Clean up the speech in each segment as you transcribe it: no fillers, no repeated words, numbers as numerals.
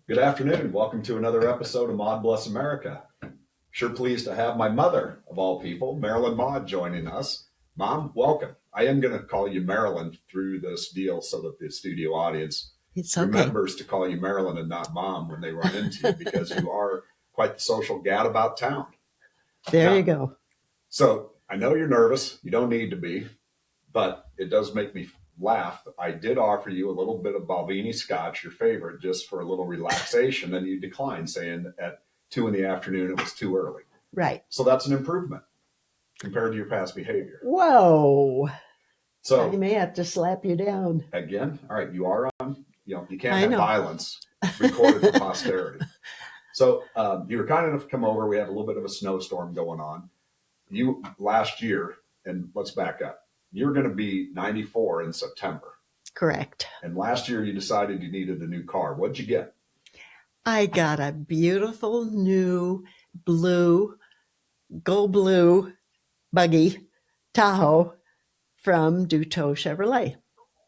Good afternoon. Welcome to another episode of Maude Bless America. Sure pleased to have my mother, of all people, Marilyn Maude, joining us. Mom, welcome. I am going to call you Marilyn through this deal so that the studio audience remembers to call you Marilyn and not Mom when they run into you, because you are quite the social gadabout town. There you go. So I know you're nervous. You don't need to be, but it does make me laugh. I did offer you a little bit of Balvenie Scotch, your favorite, just for a little relaxation, and you declined, saying at 2 p.m. it was too early. Right. So that's an improvement compared to your past behavior. Whoa. So I may have to slap you down. Again, all right, you are on, you can't have violence recorded for posterity. So you were kind enough to come over. We had a little bit of a snowstorm going on. You last year, and let's back up. You were going to be 94 in September. Correct. And last year you decided you needed a new car. What'd you get? I got a beautiful new blue, go blue buggy Tahoe from Duteau Chevrolet.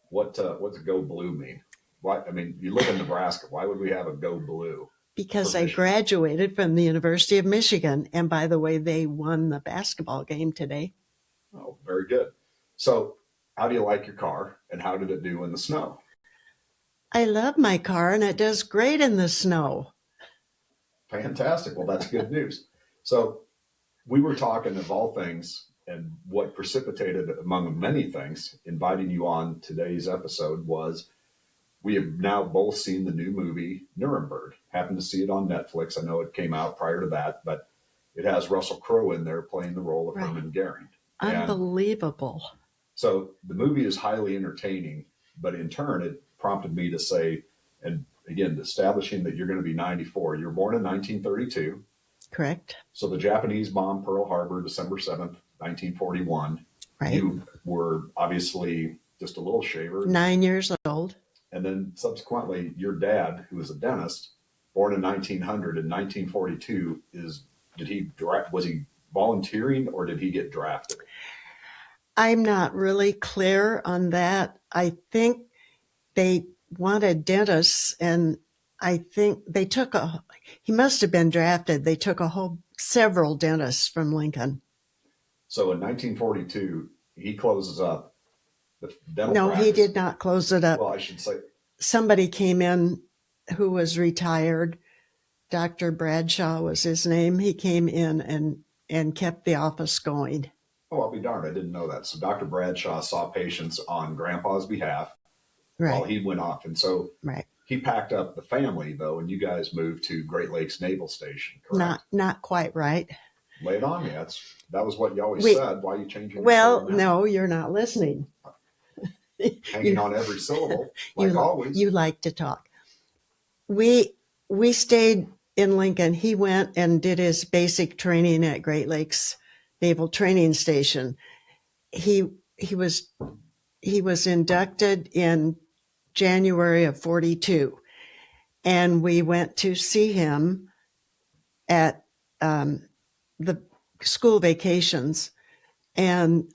What's go blue mean? Why? I mean, you live in Nebraska. Why would we have a go blue? Because I graduated from the University of Michigan. And by the way, they won the basketball game today. Oh, very good. So how do you like your car, and how did it do in the snow? I love my car, and it does great in the snow. Fantastic. Well, that's good news. So we were talking of all things, and what precipitated, among many things, inviting you on today's episode was we have now both seen the new movie Nuremberg. Happened to see it on Netflix. I know it came out prior to that, but it has Russell Crowe in there playing the role of Hermann Goering. Unbelievable. So the movie is highly entertaining, but in turn, it prompted me to say, and again, establishing that you're going to be 94. You were born in 1932. Correct. So the Japanese bombed Pearl Harbor, December 7th, 1941. Right. You were obviously just a little shaver. 9 years old. And then subsequently, your dad, who was a dentist, born in 1900, in 1942, was he volunteering or did he get drafted? I'm not really clear on that. I think they wanted dentists, and I think he must have been drafted. They took several dentists from Lincoln. So in 1942, he closes up the dental practice. No, he did not close it up. Well, I should say. Somebody came in who was retired. Dr. Bradshaw was his name. He came in and kept the office going. Oh, I'll be darned. I didn't know that. So Dr. Bradshaw saw patients on Grandpa's behalf while he went off. And so he packed up the family, though, and you guys moved to Great Lakes Naval Station, correct? Not quite right. Lay it on me. That was what you always said. Why are you changing? Well, no, you're not listening. Hanging on every syllable, like always. You like to talk. We stayed in Lincoln. He went and did his basic training at Great Lakes Naval Training Station. He was inducted in January of 42, and we went to see him at the school vacations, and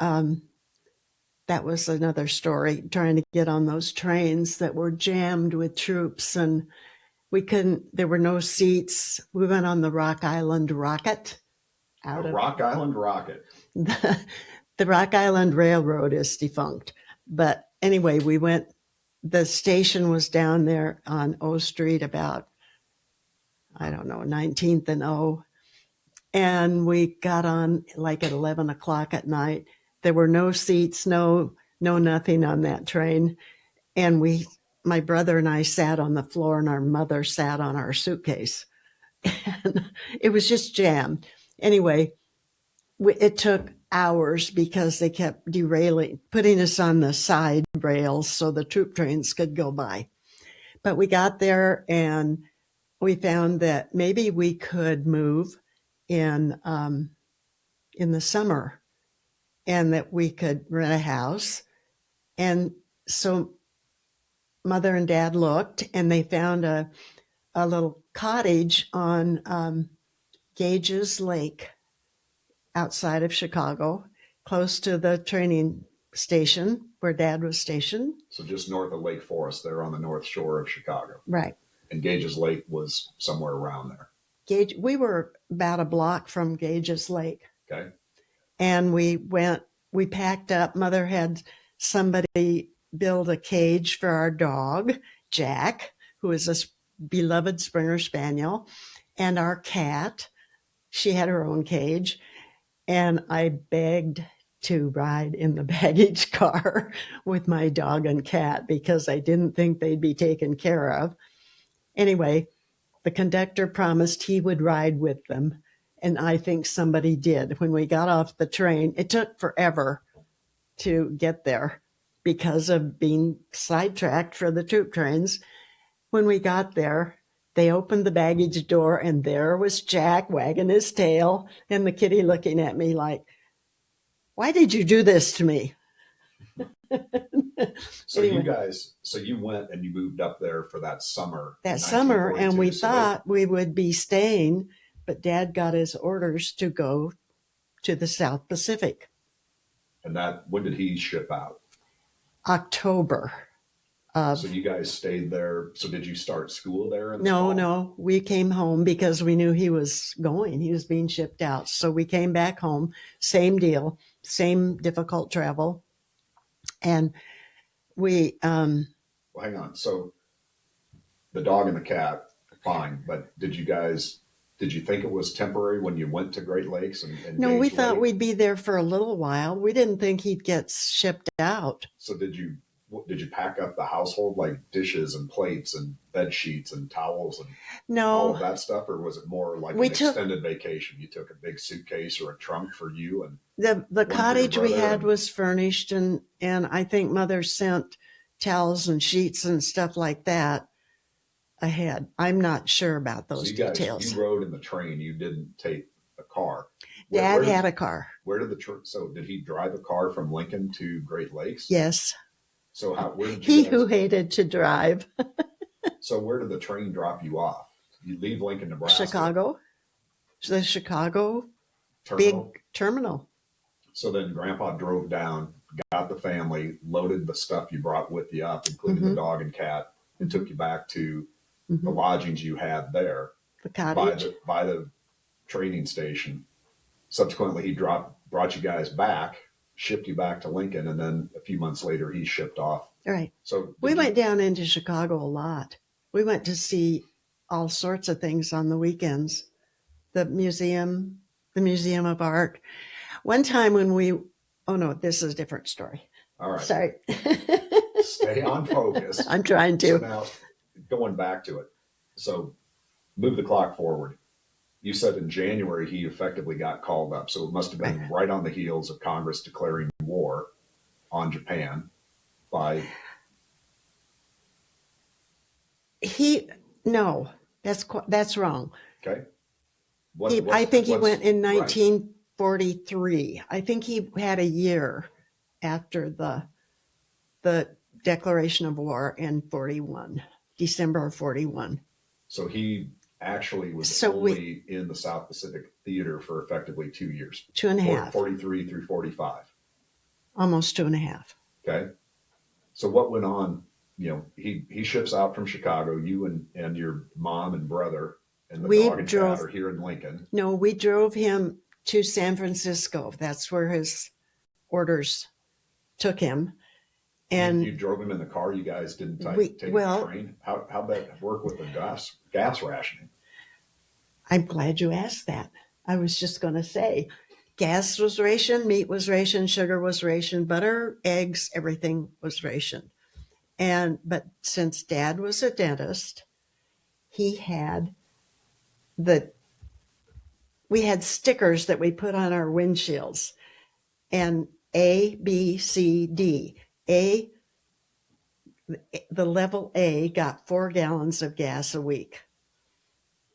that was another story, trying to get on those trains that were jammed with troops, and there were no seats. We went on the Rock Island Rocket. Rock Island Rocket. The Rock Island Railroad is defunct. But anyway, we went, the station was down there on O Street about, 19th and O. And we got on like at 11 o'clock at night. There were no seats, no nothing on that train. And my brother and I sat on the floor, and our mother sat on our suitcase. And it was just jammed. Anyway, it took hours because they kept derailing, putting us on the side rails so the troop trains could go by. But we got there, and we found that maybe we could move in the summer, and that we could rent a house. And so Mother and Dad looked, and they found a little cottage on Gage's Lake outside of Chicago, close to the training station where Dad was stationed. So just north of Lake Forest, there on the north shore of Chicago. Right. And Gage's Lake was somewhere around there. We were about a block from Gage's Lake. Okay. And we packed up. Mother had somebody build a cage for our dog, Jack, who is a beloved Springer Spaniel, and our cat. She had her own cage. And I begged to ride in the baggage car with my dog and cat because I didn't think they'd be taken care of. Anyway, the conductor promised he would ride with them. And I think somebody did. When we got off the train, it took forever to get there because of being sidetracked for the troop trains. When we got there, they opened the baggage door and there was Jack wagging his tail and the kitty looking at me like, why did you do this to me? So Anyway. you went and you moved up there for that summer. That summer, and we 1942. thought we would be staying, but Dad got his orders to go to the South Pacific. And when did he ship out? October. So you guys stayed there. So did you start school there? No, we came home because we knew he was going. He was being shipped out. So we came back home. Same deal, same difficult travel. And we Well, hang on. So the dog and the cat, fine. But did you think it was temporary when you went to Great Lakes and no, we Gage thought Lake? we'd be there for a little while. We didn't think he'd get shipped out. So did you pack up the household, like dishes and plates and bed sheets and towels and all of that stuff, or was it more like an extended vacation? You took a big suitcase or a trunk for you, and the cottage we had was furnished, and I think Mother sent towels and sheets and stuff like that ahead. I'm not sure about those details. You rode in the train. You didn't take a car. Dad had a car. Where did so did he drive a car from Lincoln to Great Lakes? Yes. So where did you who hated to drive. So where did the train drop you off? You leave Lincoln, Nebraska. Chicago. The Chicago terminal. Big terminal. So then Grandpa drove down, got the family, loaded the stuff you brought with you up, including the dog and cat, and took you back to the lodgings you had there. The cottage. By the training station. Subsequently, he brought you guys back, shipped you back to Lincoln, and then a few months later, he shipped off. Right. So we went down into Chicago a lot. We went to see all sorts of things on the weekends. The museum of art. One time when oh no, this is a different story. All right. Sorry. Stay on focus. I'm trying to. So now, going back to it. So move the clock forward. You said in January he effectively got called up. So it must have been right on the heels of Congress declaring war on Japan by... No, that's wrong. Okay. I think he went in 1943. Right. I think he had a year after the declaration of war in 41, December of 41. So he actually was only in the South Pacific Theater for effectively 2 years. 2.5. 43 through 45. Almost 2.5. Okay. So what went on? You know, he ships out from Chicago. You and your mom and brother and the dog and cat are here in Lincoln. No, we drove him to San Francisco. That's where his orders took him. And you drove him in the car. You guys didn't take the train. How'd that work with the gas rationing? I'm glad you asked that. I was just going to say, gas was rationed, meat was rationed, sugar was rationed, butter, eggs, everything was rationed. But since Dad was a dentist, we had stickers that we put on our windshields, and A, B, C, D. The level A got 4 gallons of gas a week.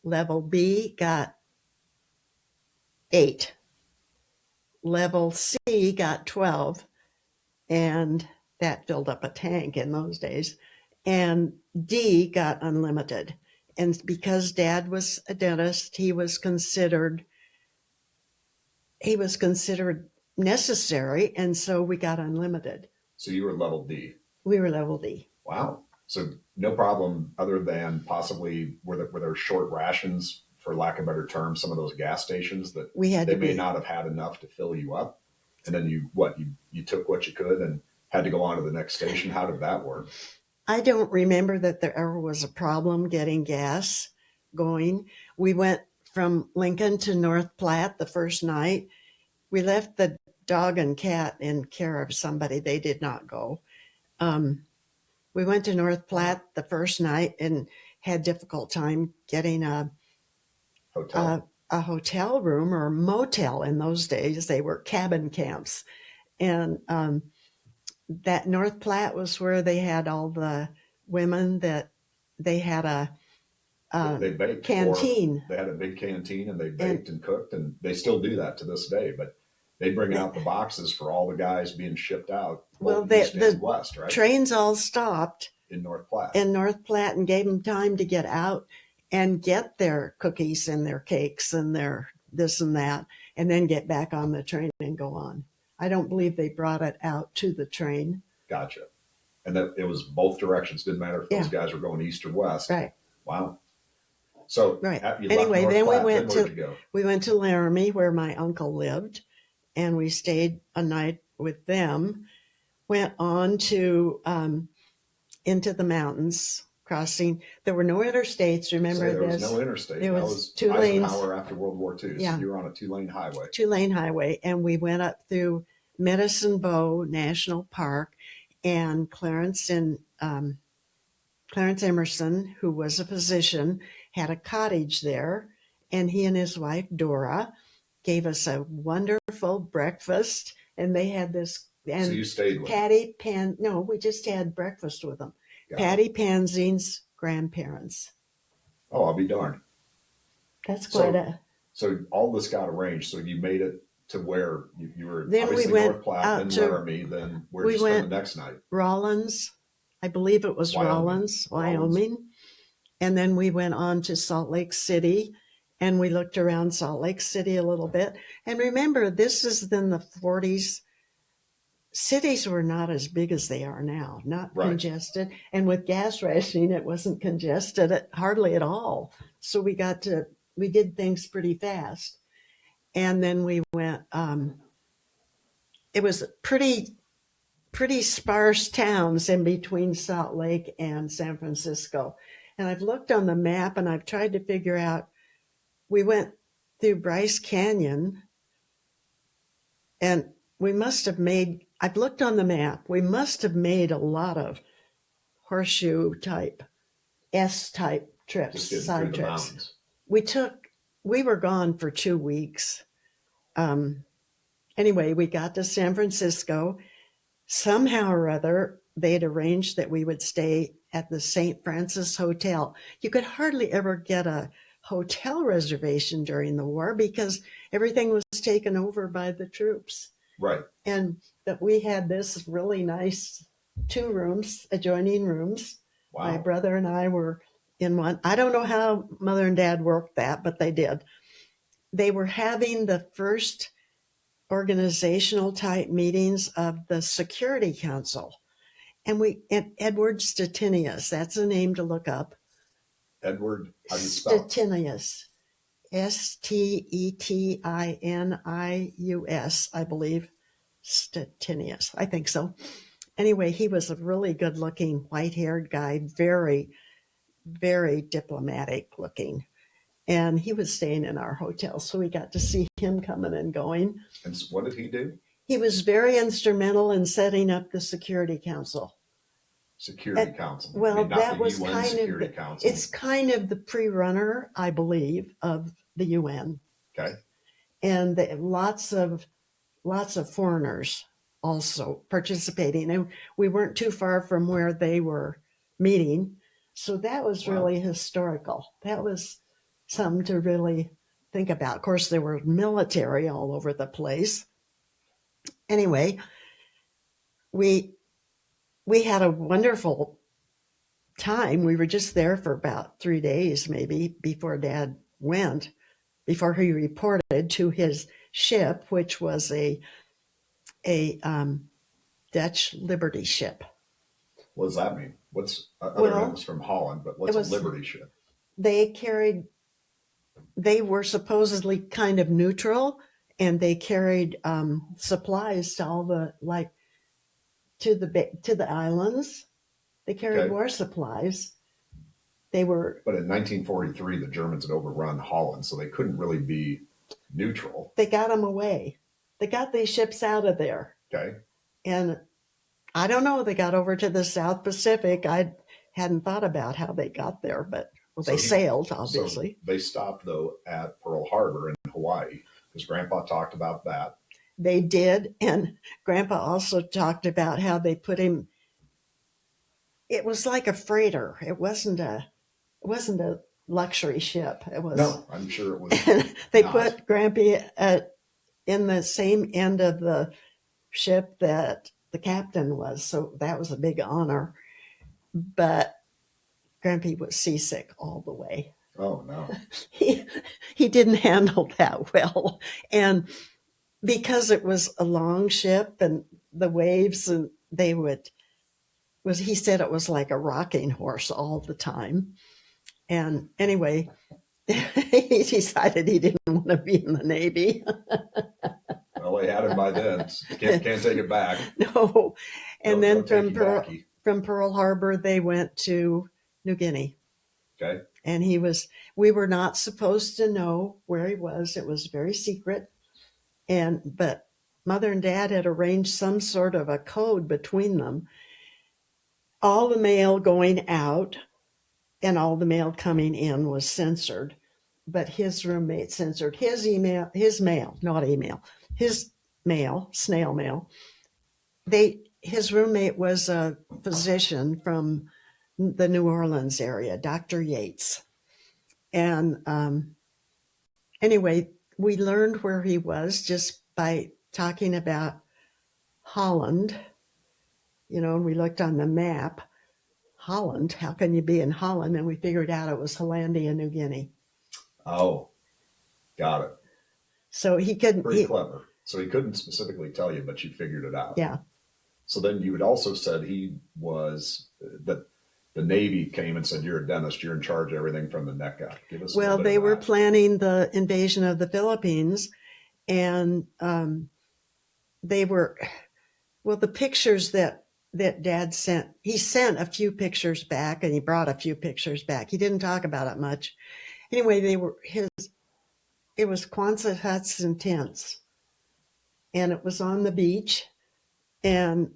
Level B got 8. Level C got 12, and that filled up a tank in those days. And D got unlimited. And because Dad was a dentist, he was considered necessary, and so we got unlimited. So you were level D. We were level D. Wow. So no problem other than possibly were there short rations, for lack of a better term, some of those gas stations that We had they to may be. not have had enough to fill you up. And then you took what you could and had to go on to the next station. How did that work? I don't remember that there ever was a problem getting gas going. We went from Lincoln to North Platte the first night. We left the dog and cat in care of somebody. They did not go. Um, we went to North Platte the first night and had difficult time getting Hotel. a hotel room or a motel. In those days, they were cabin camps. And that North Platte was where they had all the women that they had They baked canteen. they had a big canteen and they baked and cooked, and they still do that to this day. But they bring out the boxes for all the guys being shipped out, both east and west, right? Trains all stopped In North Platte. And gave them time to get out and get their cookies and their cakes and their this and that, and then get back on the train and go on. I don't believe they brought it out to the train. Gotcha. And that it was both directions. Didn't matter if those guys were going east or west. Right. Wow. So right. Anyway, then Platte, we went to Laramie where my uncle lived, and we stayed a night with them. Went on to into the mountains, crossing. There were no interstates. Remember there this? Was no interstate. There was two lanes. Eisenhower after World War II. Yeah. So you were on a 2-lane highway. 2-lane highway, and we went up through Medicine Bow National Park, and Clarence Emerson, who was a physician, had a cottage there, and he and his wife Dora gave us a wonderful breakfast, and they had this. And so you stayed with Patty Pan. No, we just had breakfast with them. Patty Panzine's grandparents. Oh, I'll be darned. That's quite So all this got arranged. So you made it to where you were. Then obviously we went North Platte, then Laramie. Then where did you spend the next night? Rawlins. I believe it was Rawlins, Wyoming. And then we went on to Salt Lake City, and we looked around Salt Lake City a little bit. And remember, this is in the 40s. Cities were not as big as they are now, not congested. And with gas rationing, it wasn't congested hardly at all. So we did things pretty fast. And then we went, it was pretty sparse towns in between Salt Lake and San Francisco. And I've looked on the map and I've tried to figure out, we went through Bryce Canyon, and I've looked on the map, we must have made a lot of horseshoe type, S-type trips, side trips. We were gone for 2 weeks. Anyway, we got to San Francisco. Somehow or other, they'd arranged that we would stay at the St. Francis Hotel. You could hardly ever get a hotel reservation during the war because everything was taken over by the troops. Right. And that we had this really nice 2 rooms, adjoining rooms. Wow. My brother and I were in one. I don't know how Mother and Dad worked that, but they did. They were having the first organizational type meetings of the Security Council. And Edward Stettinius, that's a name to look up. Edward, how do you spell it? Stettinius. Stettinius, I believe. Stettinius, I think so. Anyway, he was a really good looking white-haired guy, very, very diplomatic looking. And he was staying in our hotel, so we got to see him coming and going. And so what did he do? He was very instrumental in setting up the Security Council. Security Council. Well, that was UN Security Council. It's kind of the pre-runner, I believe, of the UN. Okay. And lots of foreigners also participating, and we weren't too far from where they were meeting, so that was really historical. That was something to really think about. Of course, there were military all over the place. Anyway, we had a wonderful time. We were just there for about 3 days, maybe, before Dad went, before he reported to his ship, which was a Dutch Liberty ship. What does that mean? What's other than it Well, was from Holland, but it what's a was, Liberty ship? they were supposedly kind of neutral, and they carried supplies to all the, like, to the islands. They carried Okay. war supplies. They were, But in 1943, the Germans had overrun Holland, so they couldn't really be neutral. they got them away. They got these ships out of there. Okay. And I don't know, they got over to the South Pacific. I hadn't thought about how they got there, but well, they sailed, obviously. So they stopped, though, at Pearl Harbor in Hawaii, because Grandpa talked about that. They did. And Grandpa also talked about how they put him, it was like a freighter. It wasn't a luxury ship. It was. No, I'm sure it was. They not. put Grampy in the same end of the ship that the captain was. So that was a big honor. But Grampy was seasick all the way. Oh, no. He didn't handle that well. And because it was a long ship and the waves, and he said it was like a rocking horse all the time. And anyway, he decided he didn't want to be in the Navy. Well, they had him by then. Can't take it back. No. And then From from Pearl Harbor, they went to New Guinea. Okay. And we were not supposed to know where he was. It was very secret. But Mother and Dad had arranged some sort of a code between them. All the mail going out and all the mail coming in was censored, but his roommate censored his mail, snail mail. His roommate was a physician from the New Orleans area, Dr. Yates. And anyway, we learned where he was just by talking about Holland. And we looked on the map. Holland, how can you be in Holland? And we figured out it was Hollandia, New Guinea. Oh, got it. So he couldn't. Pretty clever. So he couldn't specifically tell you, but you figured it out. Yeah. So then you had also said that the Navy came and said, you're a dentist, you're in charge of everything from the neck up. Give us Well, they were planning the invasion of the Philippines, and the pictures that Dad sent, he sent a few pictures back, and he brought a few pictures back. He didn't talk about it much. Anyway, it was Quonset huts and tents, and it was on the beach, and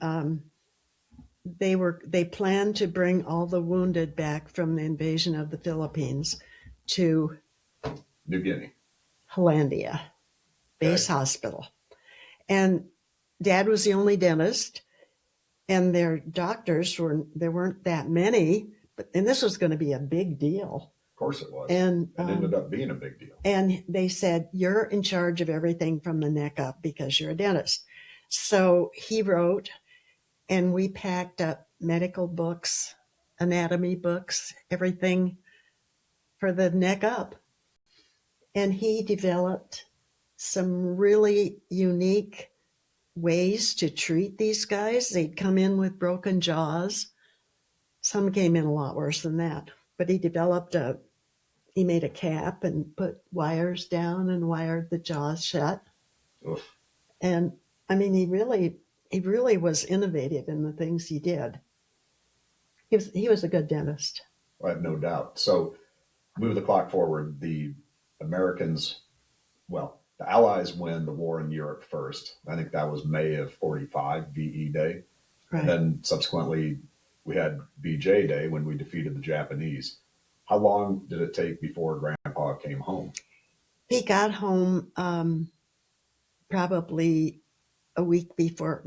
they planned to bring all the wounded back from the invasion of the Philippines to New Guinea, Hollandia Base Hospital. And Dad was the only dentist, and their doctors there weren't that many, and this was going to be a big deal. Of course it was. And it ended up being a big deal. And they said, you're in charge of everything from the neck up because you're a dentist. So he wrote, and we packed up medical books, anatomy books, everything for the neck up. And he developed some really unique ways to treat these guys. They'd come in with broken jaws. Some came in a lot worse than that. But he made a cap and put wires down and wired the jaws shut. Oof. And I mean, he really was innovative in the things he did. He was a good dentist. I have no doubt. So move the clock forward. The Allies win the war in Europe first. I think that was May of 45, VE Day. Right. And then subsequently we had BJ Day when we defeated the Japanese. How long did it take before Grandpa came home? He got home probably a week before,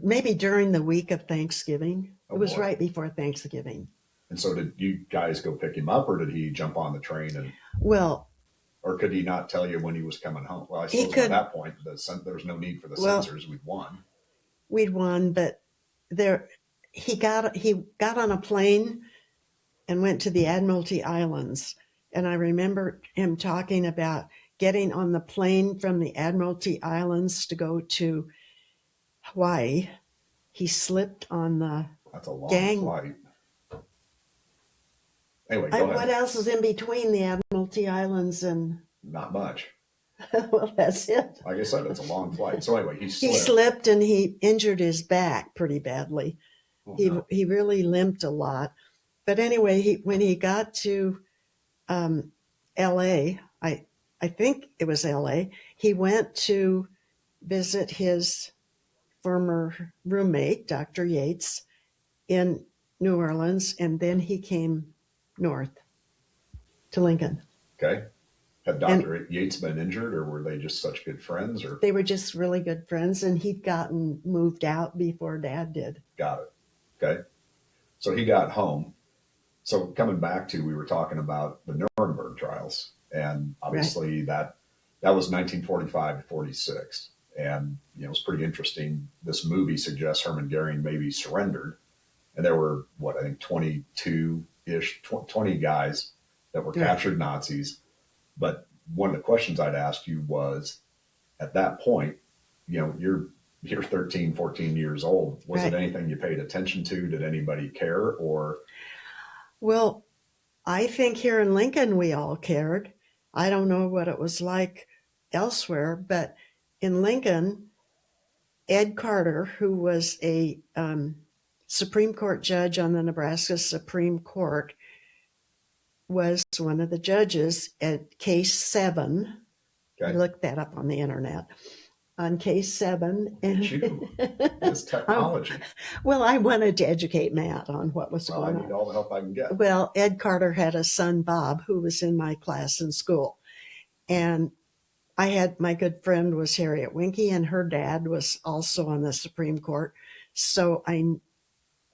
maybe during the week of Thanksgiving. It was right before Thanksgiving. And so did you guys go pick him up, or did he jump on the train? Or could he not tell you when he was coming home? Well, I suppose at that point, there was no need for the censors. We'd won. We'd won, but he got on a plane and went to the Admiralty Islands. And I remember him talking about getting on the plane from the Admiralty Islands to go to Hawaii. He slipped on the That's a long gang flight. Anyway, go What ahead. else is in between the Admiralty Islands and? Not much. Well, that's it. Like I said, it's a long flight. So anyway, he He slipped. slipped and he injured his back pretty badly. Oh, He no. he really limped a lot. But anyway, when he got to L.A., I think it was L.A., he went to visit his former roommate, Dr. Yates, in New Orleans, and then he came north to Lincoln. Okay. Had And Dr. Yates been injured, or were they just such good friends? Or they were just really good friends, and he'd gotten moved out before Dad did. got it. Okay. So he got home. So coming back to, we were talking about the Nuremberg trials, and obviously that was 1945 to 46, and it was pretty interesting. This movie suggests Hermann Goering maybe surrendered, and there were I think 20 guys that were captured Nazis. But one of the questions I'd ask you was, at that point, you're 13, 14 years old. Was it anything you paid attention to? Did anybody care? Or? Well, I think here in Lincoln, we all cared. I don't know what it was like elsewhere, but in Lincoln, Ed Carter, who was a Supreme Court judge on the Nebraska Supreme Court, was one of the judges at case 7. Okay. I looked that up on the internet. On case 7. And this technology. Well, I wanted to educate Matt on what was going on. I need all the help I can get. Well, Ed Carter had a son, Bob, who was in my class in school. And my good friend was Harriet Winke, and her dad was also on the Supreme Court. So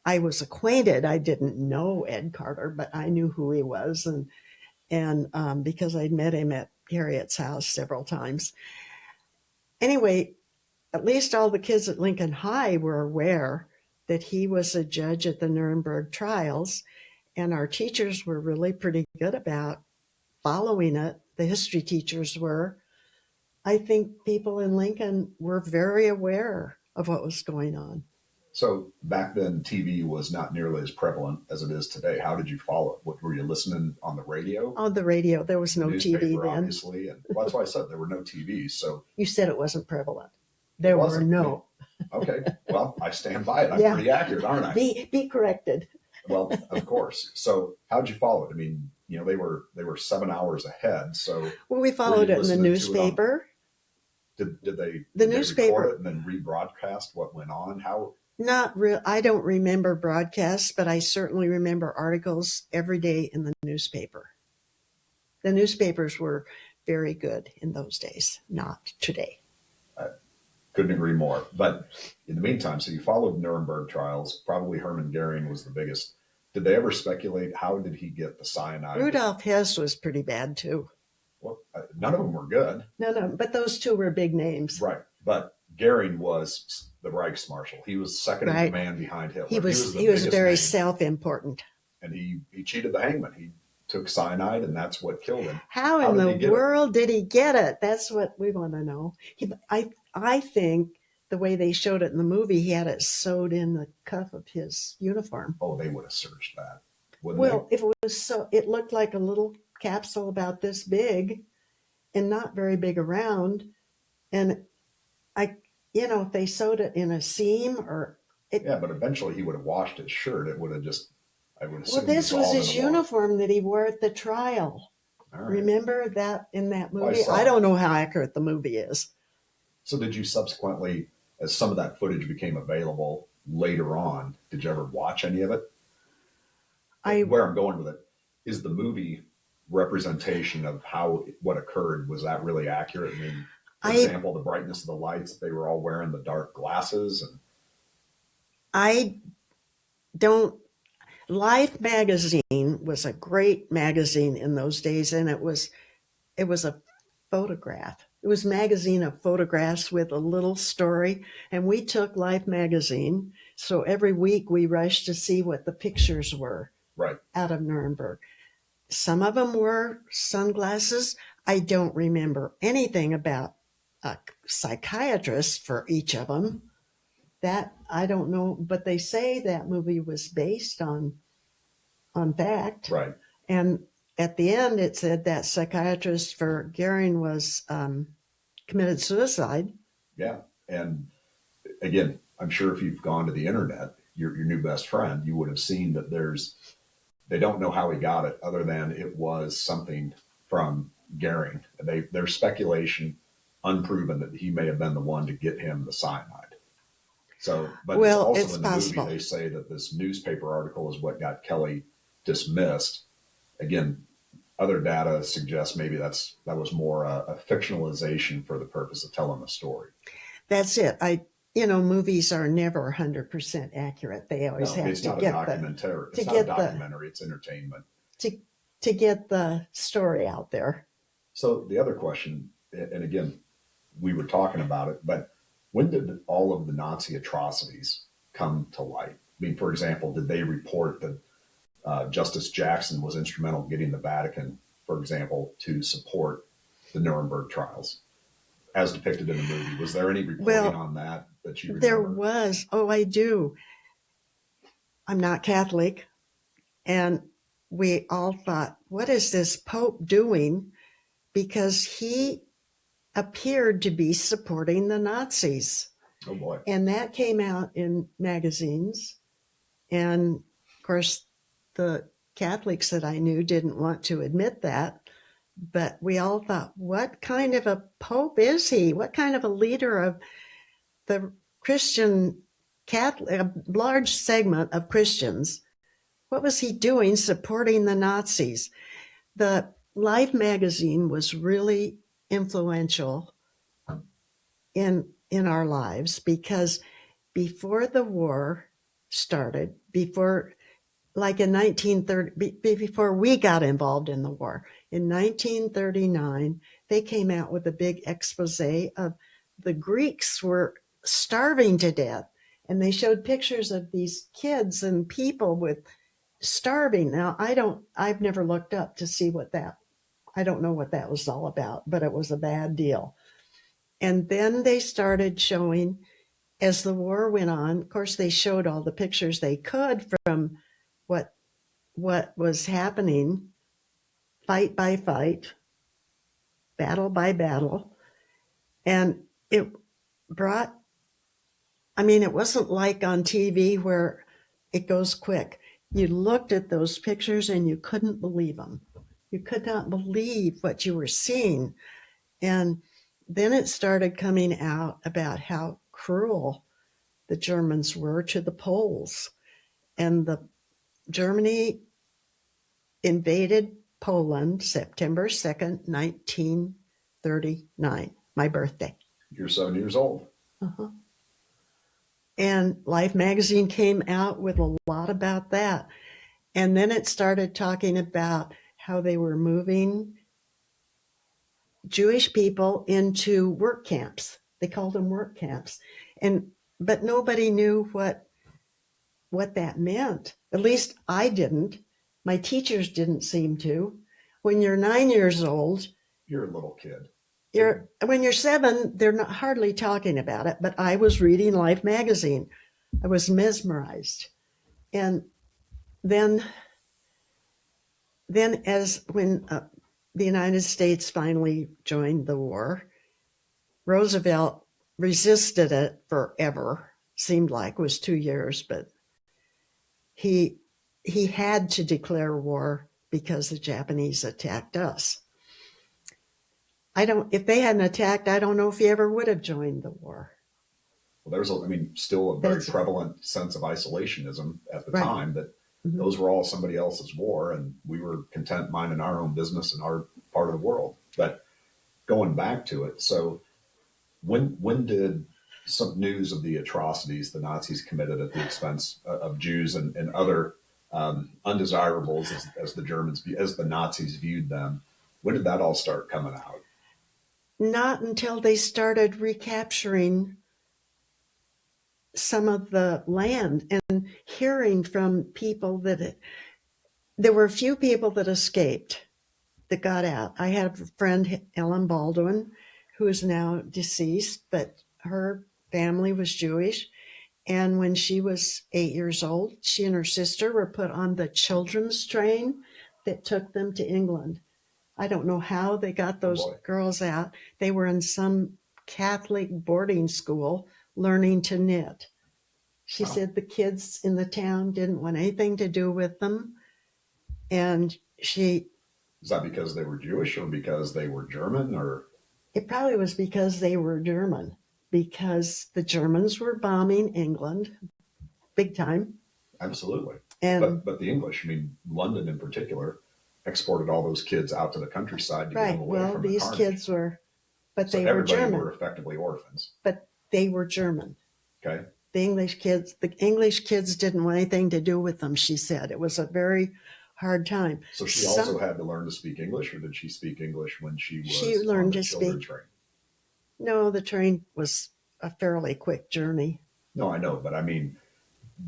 I was acquainted. I didn't know Ed Carter, but I knew who he was. And because I'd met him at Harriet's house several times. Anyway, at least all the kids at Lincoln High were aware that he was a judge at the Nuremberg trials, and our teachers were really pretty good about following it. The history teachers were. I think people in Lincoln were very aware of what was going on. So back then, TV was not nearly as prevalent as it is today. How did you follow it? What, were you listening on the radio? On the radio. There was no TV then. Obviously, and that's why I said there were no TVs. So you said it wasn't prevalent. There were no. Okay. Well, I stand by it. I'm pretty accurate, aren't I? Be corrected. Well, of course. So how'd you follow it? I mean, they were 7 hours ahead. So we followed it in the newspaper. Did they? The newspaper record it and then rebroadcast what went on? How? Not real. I don't remember broadcasts, but I certainly remember articles every day in the newspaper. The newspapers were very good in those days, not today. I couldn't agree more. But in the meantime, so you followed Nuremberg trials. Probably Hermann Goering was the biggest. Did they ever speculate how did he get the cyanide? Rudolf Hess was pretty bad too. Well, none of them were good. No, but those two were big names. Right. But Goering was the Reichsmarshal. He was second in command behind Hitler. He was very self-important. And he cheated the hangman. He took cyanide, and that's what killed him. How in the world did he get it? That's what we want to know. I think the way they showed it in the movie, he had it sewed in the cuff of his uniform. Oh, they would have searched that, wouldn't they? If it was it looked like a little capsule about this big and not very big around. And if they sewed it in a seam but eventually he would have washed his shirt. It would have just, I would assume. Well, this was his uniform that he wore at the trial. Right. Remember that in that movie? I don't know how accurate the movie is. So did you subsequently, as some of that footage became available later on, did you ever watch any of it? Where I'm going with it is the movie representation of what occurred. Was that really accurate? I mean, for example, the brightness of the lights, they were all wearing the dark glasses. And I don't. Life magazine was a great magazine in those days, and it was a photograph. It was a magazine of photographs with a little story, and we took Life magazine. So every week we rushed to see what the pictures were out of Nuremberg. Some of them were sunglasses. I don't remember anything about a psychiatrist for each of them. That I don't know, but they say that movie was based on fact. Right. And at the end, it said that psychiatrist for Goering was committed suicide. Yeah. And again, I'm sure if you've gone to the internet, your new best friend, you would have seen that they don't know how he got it other than it was something from Goering. There's speculation, unproven, that he may have been the one to get him the cyanide. So, but it's Well, also it's in the possible. movie, they say that this newspaper article is what got Kelly dismissed. Again, other data suggests maybe that was more a fictionalization for the purpose of telling the story. That's it. Movies are never 100% accurate. They always No, have it's to not a get documentary. to It's not a get the documentary. It's entertainment. to get the story out there. So the other question, and again, we were talking about it, but when did all of the Nazi atrocities come to light? I mean, for example, did they report that Justice Jackson was instrumental in getting the Vatican, for example, to support the Nuremberg trials, as depicted in the movie? Was there any reporting on that you remember? There was. Oh, I do. I'm not Catholic. And we all thought, what is this Pope doing? Because he appeared to be supporting the Nazis. Oh, boy. And that came out in magazines. And of course, the Catholics that I knew didn't want to admit that. But we all thought, what kind of a Pope is he? What kind of a leader of the Christian Catholic, a large segment of Christians? What was he doing supporting the Nazis? The Life magazine was really influential in our lives because before the war started, like in 1930, before we got involved in the war, in 1939, they came out with a big expose of the Greeks were starving to death. And they showed pictures of these kids and people with starving. Now, I've never looked up to see I don't know what that was all about, but it was a bad deal. And then they started showing, as the war went on, of course, they showed all the pictures they could from what was happening, fight by fight, battle by battle. And it brought, it wasn't like on TV where it goes quick. You looked at those pictures and you couldn't believe them. You could not believe what you were seeing. And then it started coming out about how cruel the Germans were to the Poles. And Germany invaded Poland September 2nd, 1939, my birthday. You're 7 years old. Uh-huh. And Life magazine came out with a lot about that. And then it started talking about how they were moving Jewish people into work camps. They called them work camps. But nobody knew what that meant. At least I didn't. My teachers didn't seem to. When you're 9 years old, you're a little kid. When you're 7, they're not hardly talking about it. But I was reading Life magazine. I was mesmerized. And then when the United States finally joined the war, Roosevelt resisted it forever. Seemed like it was 2 years, but he had to declare war because the Japanese attacked us. If they hadn't attacked, I don't know if he ever would have joined the war. Well, there's still a very prevalent sense of isolationism at the time that those were all somebody else's war, and we were content minding our own business in our part of the world. But going back to it, so when did some news of the atrocities the Nazis committed at the expense of Jews and other undesirables, as the Nazis viewed them, when did that all start coming out? Not until they started recapturing some of the land and hearing from people there were a few people that escaped, that got out. I have a friend, Ellen Baldwin, who is now deceased, but her family was Jewish. And when she was 8 years old, she and her sister were put on the children's train that took them to England. I don't know how they got Oh those boy. girls out. They were in some Catholic boarding school learning to knit. She Wow. said the kids in the town didn't want anything to do with them. And Is that because they were Jewish or because they were German or? it probably was because they were German, because the Germans were bombing England big time. Absolutely. And But the English, I mean, London in particular, exported all those kids out to the countryside to get them right, away well, from the these carnage. kids were, but So they were everybody German. were effectively orphans. But they were German. Okay. The English kids didn't want anything to do with them, she said. It was a very hard time. So she also had to learn to speak English, or did she speak English when she She was on learned the to children speak. train? No, the train was a fairly quick journey. No, I know, but I mean,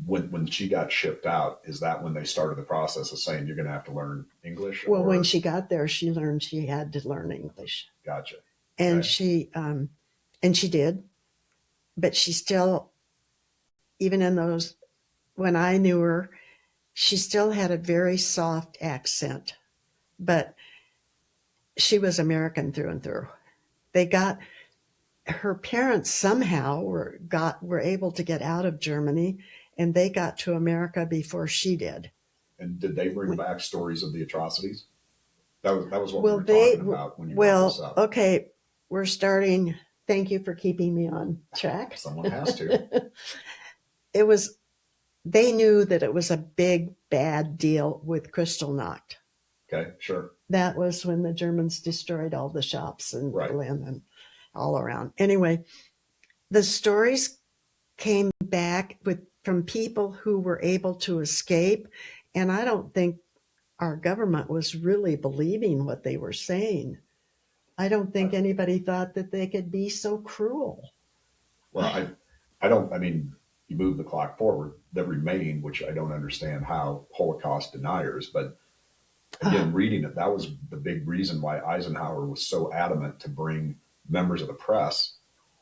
when she got shipped out, is that when they started the process of saying you're going to have to learn English? Well, or? when she got there, she learned she had to learn English. Gotcha. And Okay. she did, but she still, even in those, when I knew her, she still had a very soft accent, but she was American through and through. They got her parents somehow were able to get out of Germany, and they got to America before she did. And did they bring back stories of the atrocities? That was what Well, we were talking about when you brought this up. okay, we're starting. Thank you for keeping me on track. Someone has to. It was, they knew that it was a big, bad deal with Kristallnacht. Okay, sure. That was when the Germans destroyed all the shops in Right. Berlin and all around. Anyway, the stories came back from people who were able to escape, and I don't think our government was really believing what they were saying. I don't think anybody thought that they could be so cruel. Well, I don't, I mean, you move the clock forward, there remain, which I don't understand how Holocaust deniers, but again, reading it, that was the big reason why Eisenhower was so adamant to bring members of the press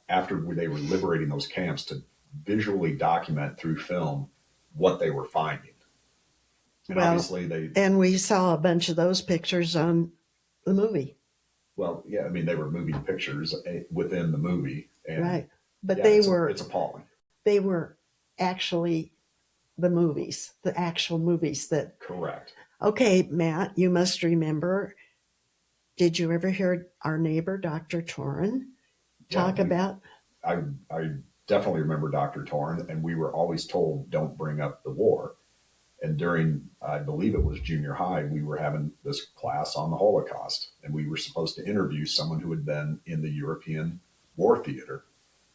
after they were liberating those camps to visually document through film what they were finding. And Well, obviously and we saw a bunch of those pictures on the movie. well, yeah, I mean, they were moving pictures within the movie. And Right. But yeah, it's appalling. They were actually the actual movies that. Correct. Okay, Matt, you must remember, did you ever hear our neighbor, Dr. Torin, talk about? I definitely remember Dr. Torn, and we were always told don't bring up the war. And during, I believe it was junior high, we were having this class on the Holocaust, and we were supposed to interview someone who had been in the European war theater.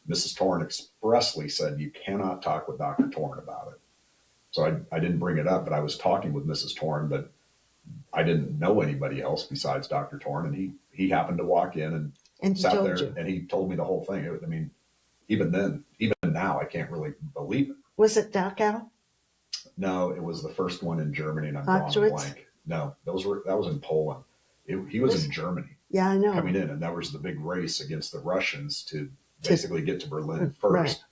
Mrs. Torn expressly said, you cannot talk with Dr. Torn about it. So I didn't bring it up, but I was talking with Mrs. Torn, but I didn't know anybody else besides Dr. Torn. And he happened to walk in and sat there and he told me the whole thing. I mean, even then, even now, I can't really believe it. Was it Dachau? No, it was the first one in Germany, and I'm drawing a blank. No, that was in Poland. He was in Germany. Yeah, I know. Coming in, and that was the big race against the Russians to basically get to Berlin first. Right.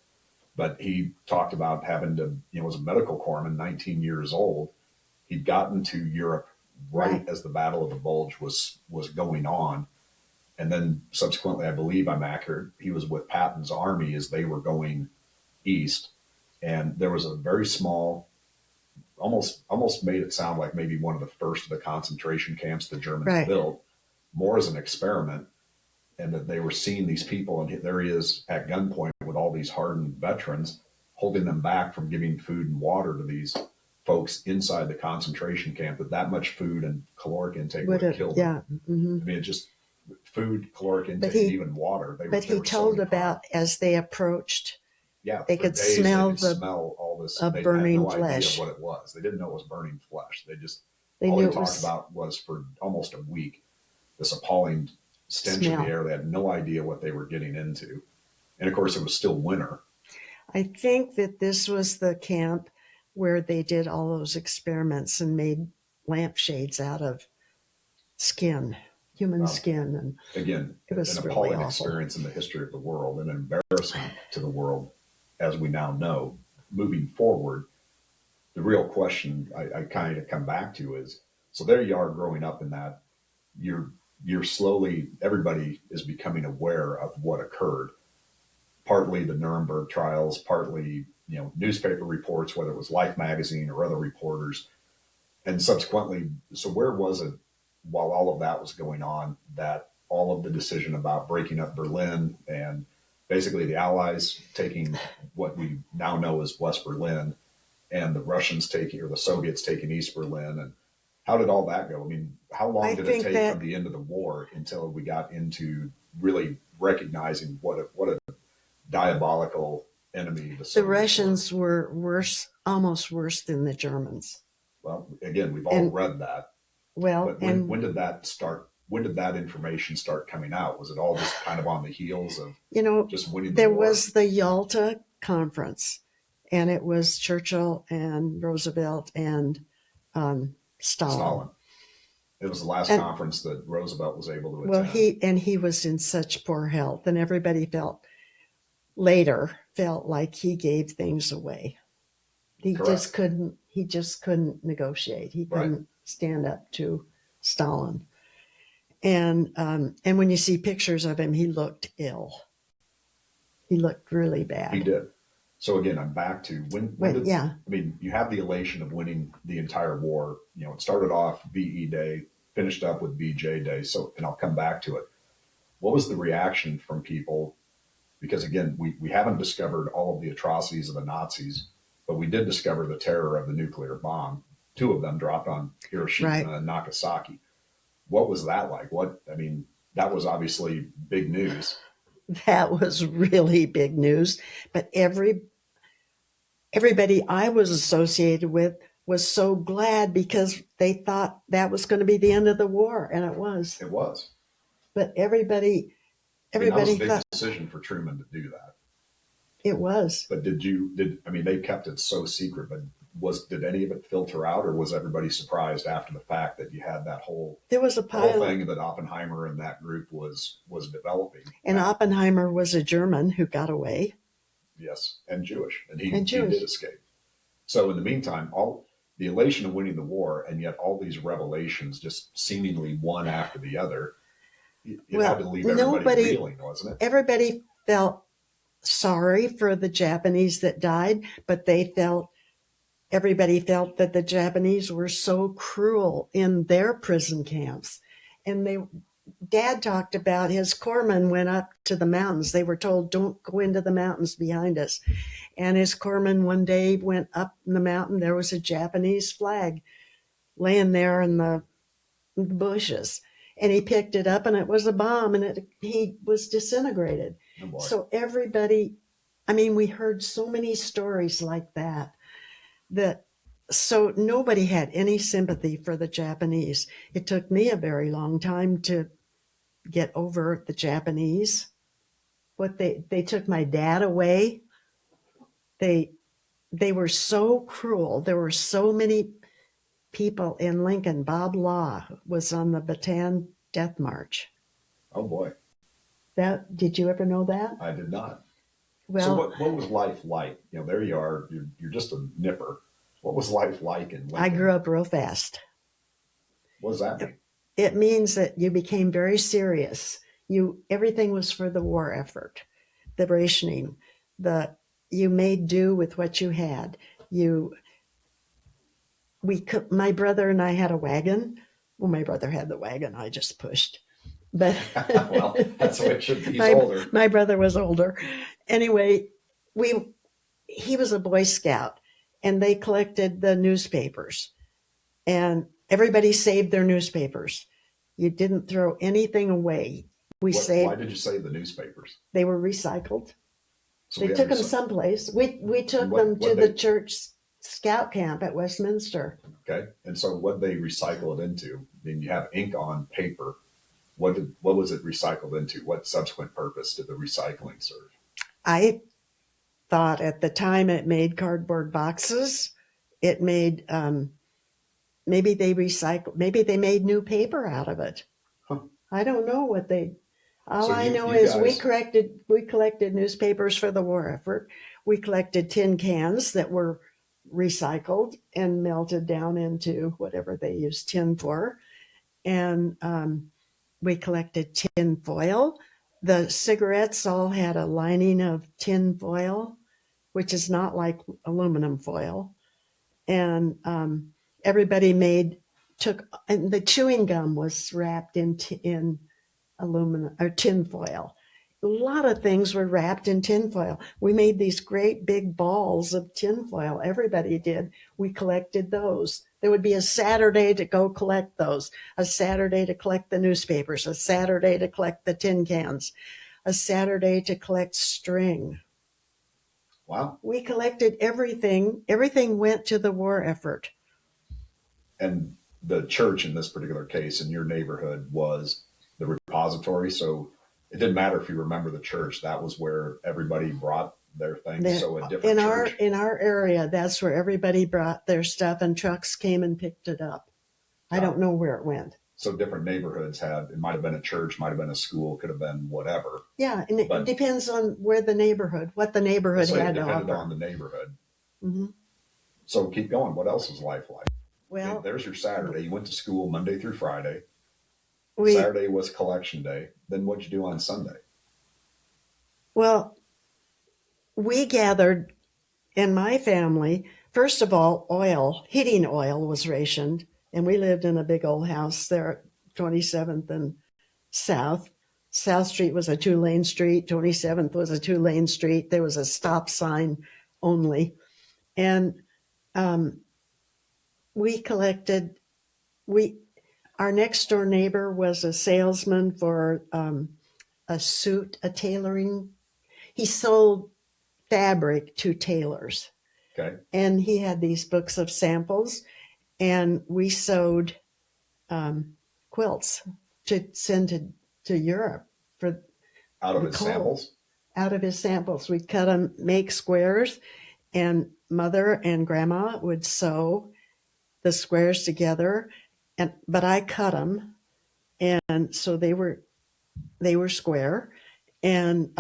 But he talked about having to, was a medical corpsman, 19 years old. He'd gotten to Europe right as the Battle of the Bulge was going on. And then subsequently, I believe I'm accurate, he was with Patton's army as they were going east. And there was a very small, almost made it sound like maybe one of the first of the concentration camps the Germans built, more as an experiment. And that they were seeing these people, and there he is at gunpoint with all these hardened veterans, holding them back from giving food and water to these folks inside the concentration camp. That much food and caloric intake would have killed them. Mm-hmm. I mean, just food, caloric intake, and even water. He told about as they approached. Yeah, they could smell all this burning they had no flesh. idea what it was. They didn't know it was burning flesh. They all knew they talked about was for almost a week this appalling stench in the air. They had no idea what they were getting into, and of course, it was still winter. I think that this was the camp where they did all those experiments and made lampshades out of human skin. And again, it was an really appalling awful experience in the history of the world, and an embarrassment to the world, as we now know. Moving forward, the real question I kind of come back to is, So there you are growing up in that. You're slowly, everybody is becoming aware of what occurred. Partly the Nuremberg trials, partly, newspaper reports, whether it was Life magazine or other reporters. And subsequently, so where was it while all of that was going on, that all of the decision about breaking up Berlin and basically the Allies taking what we now know as West Berlin and the Russians taking, or the Soviets taking East Berlin, and how did all that go? I mean, how long I did it think take that from the end of the war until we got into really recognizing what a diabolical enemy the the Soviets were? Russians were worse, almost worse than the Germans. Well, again, we've all And read that, well, but when did that start? When did that information start coming out? Was it all just kind of on the heels of just winning the there war? was the Yalta conference, and it was Churchill and Roosevelt and Stalin. Stalin. It was the last And conference that Roosevelt was able to well, attend. he was in such poor health, and everybody later felt like he gave things away. He Correct. just couldn't negotiate. He Right. couldn't stand up to Stalin. And when you see pictures of him, he looked ill. He looked really bad. He did. So again, I'm back to when did, yeah. I mean, you have the elation of winning the entire war. It started off VE Day, finished up with VJ Day. So, and I'll come back to it. What was the reaction from people? Because again, we haven't discovered all of the atrocities of the Nazis, but we did discover the terror of the nuclear bomb. 2 of them dropped on Hiroshima Right. and Nagasaki. What was that like? That was obviously big news. That was really big news. But everybody I was associated with was so glad because they thought that was going to be the end of the war, and it was. It was. But everybody That was a big thought decision for Truman to do that. it was. But they kept it so secret, but did any of it filter out, or was everybody surprised after the fact that you had that whole There was a the whole pilot, thing that Oppenheimer and that group was developing? and Oppenheimer was a German who got away. Yes, and Jewish, and he Jewish. did escape. So in the meantime, all the elation of winning the war, and yet all these revelations, just seemingly one after the other, it had to leave everybody reeling, wasn't it? Everybody felt sorry for the Japanese that died, but everybody felt that the Japanese were so cruel in their prison camps. And Dad talked about his corpsmen went up to the mountains. They were told, don't go into the mountains behind us. And his corpsmen one day went up in the mountain. There was a Japanese flag laying there in the bushes. And he picked it up, and it was a bomb, and he was disintegrated. Oh boy. So everybody, we heard so many stories like that so nobody had any sympathy for the Japanese. It took me a very long time to get over the Japanese. They took my dad away. They were so cruel. There were so many people in Lincoln. Bob Law was on the Bataan Death March. Oh boy. Did you ever know that? I did not. Well, so what was life like? There you are. You're just a nipper. What was life like in Lincoln? I grew up real fast. What does that mean? It means that you became very serious. Everything was for the war effort, the rationing, you made do with what you had. My brother and I had a wagon. Well, my brother had the wagon. I just pushed. But well, that's the way it should be. He's older. My brother was older. Anyway, he was a Boy Scout, and they collected the newspapers, and everybody saved their newspapers. You didn't throw anything away. Why did you save the newspapers? They were recycled. So they took them someplace. We took them to the church scout camp at Westminster. Okay. And so what they recycle it into? I mean, you have ink on paper. What was it recycled into? What subsequent purpose did the recycling serve? I thought at the time it made cardboard boxes. It made maybe they made new paper out of it. Huh. I don't know what all I know is we collected newspapers for the war effort. We collected tin cans that were recycled and melted down into whatever they used tin for. And we collected tin foil. The cigarettes all had a lining of tin foil, which is not like aluminum foil. And everybody and the chewing gum was wrapped in aluminum or tin foil. A lot of things were wrapped in tin foil. We made these great big balls of tin foil. Everybody did. We collected those. There would be a Saturday to go collect those, a Saturday to collect the newspapers, a Saturday to collect the tin cans, a Saturday to collect string. Wow. We collected everything. Everything went to the war effort. And the church in this particular case in your neighborhood was the repository. So it didn't matter if you remember the church. That was where everybody brought their things. So a different church. In our area, that's where everybody brought their stuff, and trucks came and picked it up. I don't know where it went. So different neighborhoods had, it might have been a church, might have been a school, could have been whatever. Yeah, and it depends on what the neighborhood had to offer. It depended on the neighborhood. Mm-hmm. So keep going. What else is life like? Well, there's your Saturday. You went to school Monday through Friday. We, Saturday was collection day. Then what'd you do on Sunday? Well, we gathered in my family. First of all, heating oil was rationed, and we lived in a big old house there at 27th and South. South Street was a 2-lane street. 27th was a 2-lane street. There was a stop sign only. And we collected, our next door neighbor was a salesman for a tailoring. He sold fabric to tailors. Okay. And he had these books of samples, and we sewed quilts to send to Europe for out of his samples. Out of his samples, we cut them, make squares, and Mother and Grandma would sew the squares together. But I cut them, and so they were square, and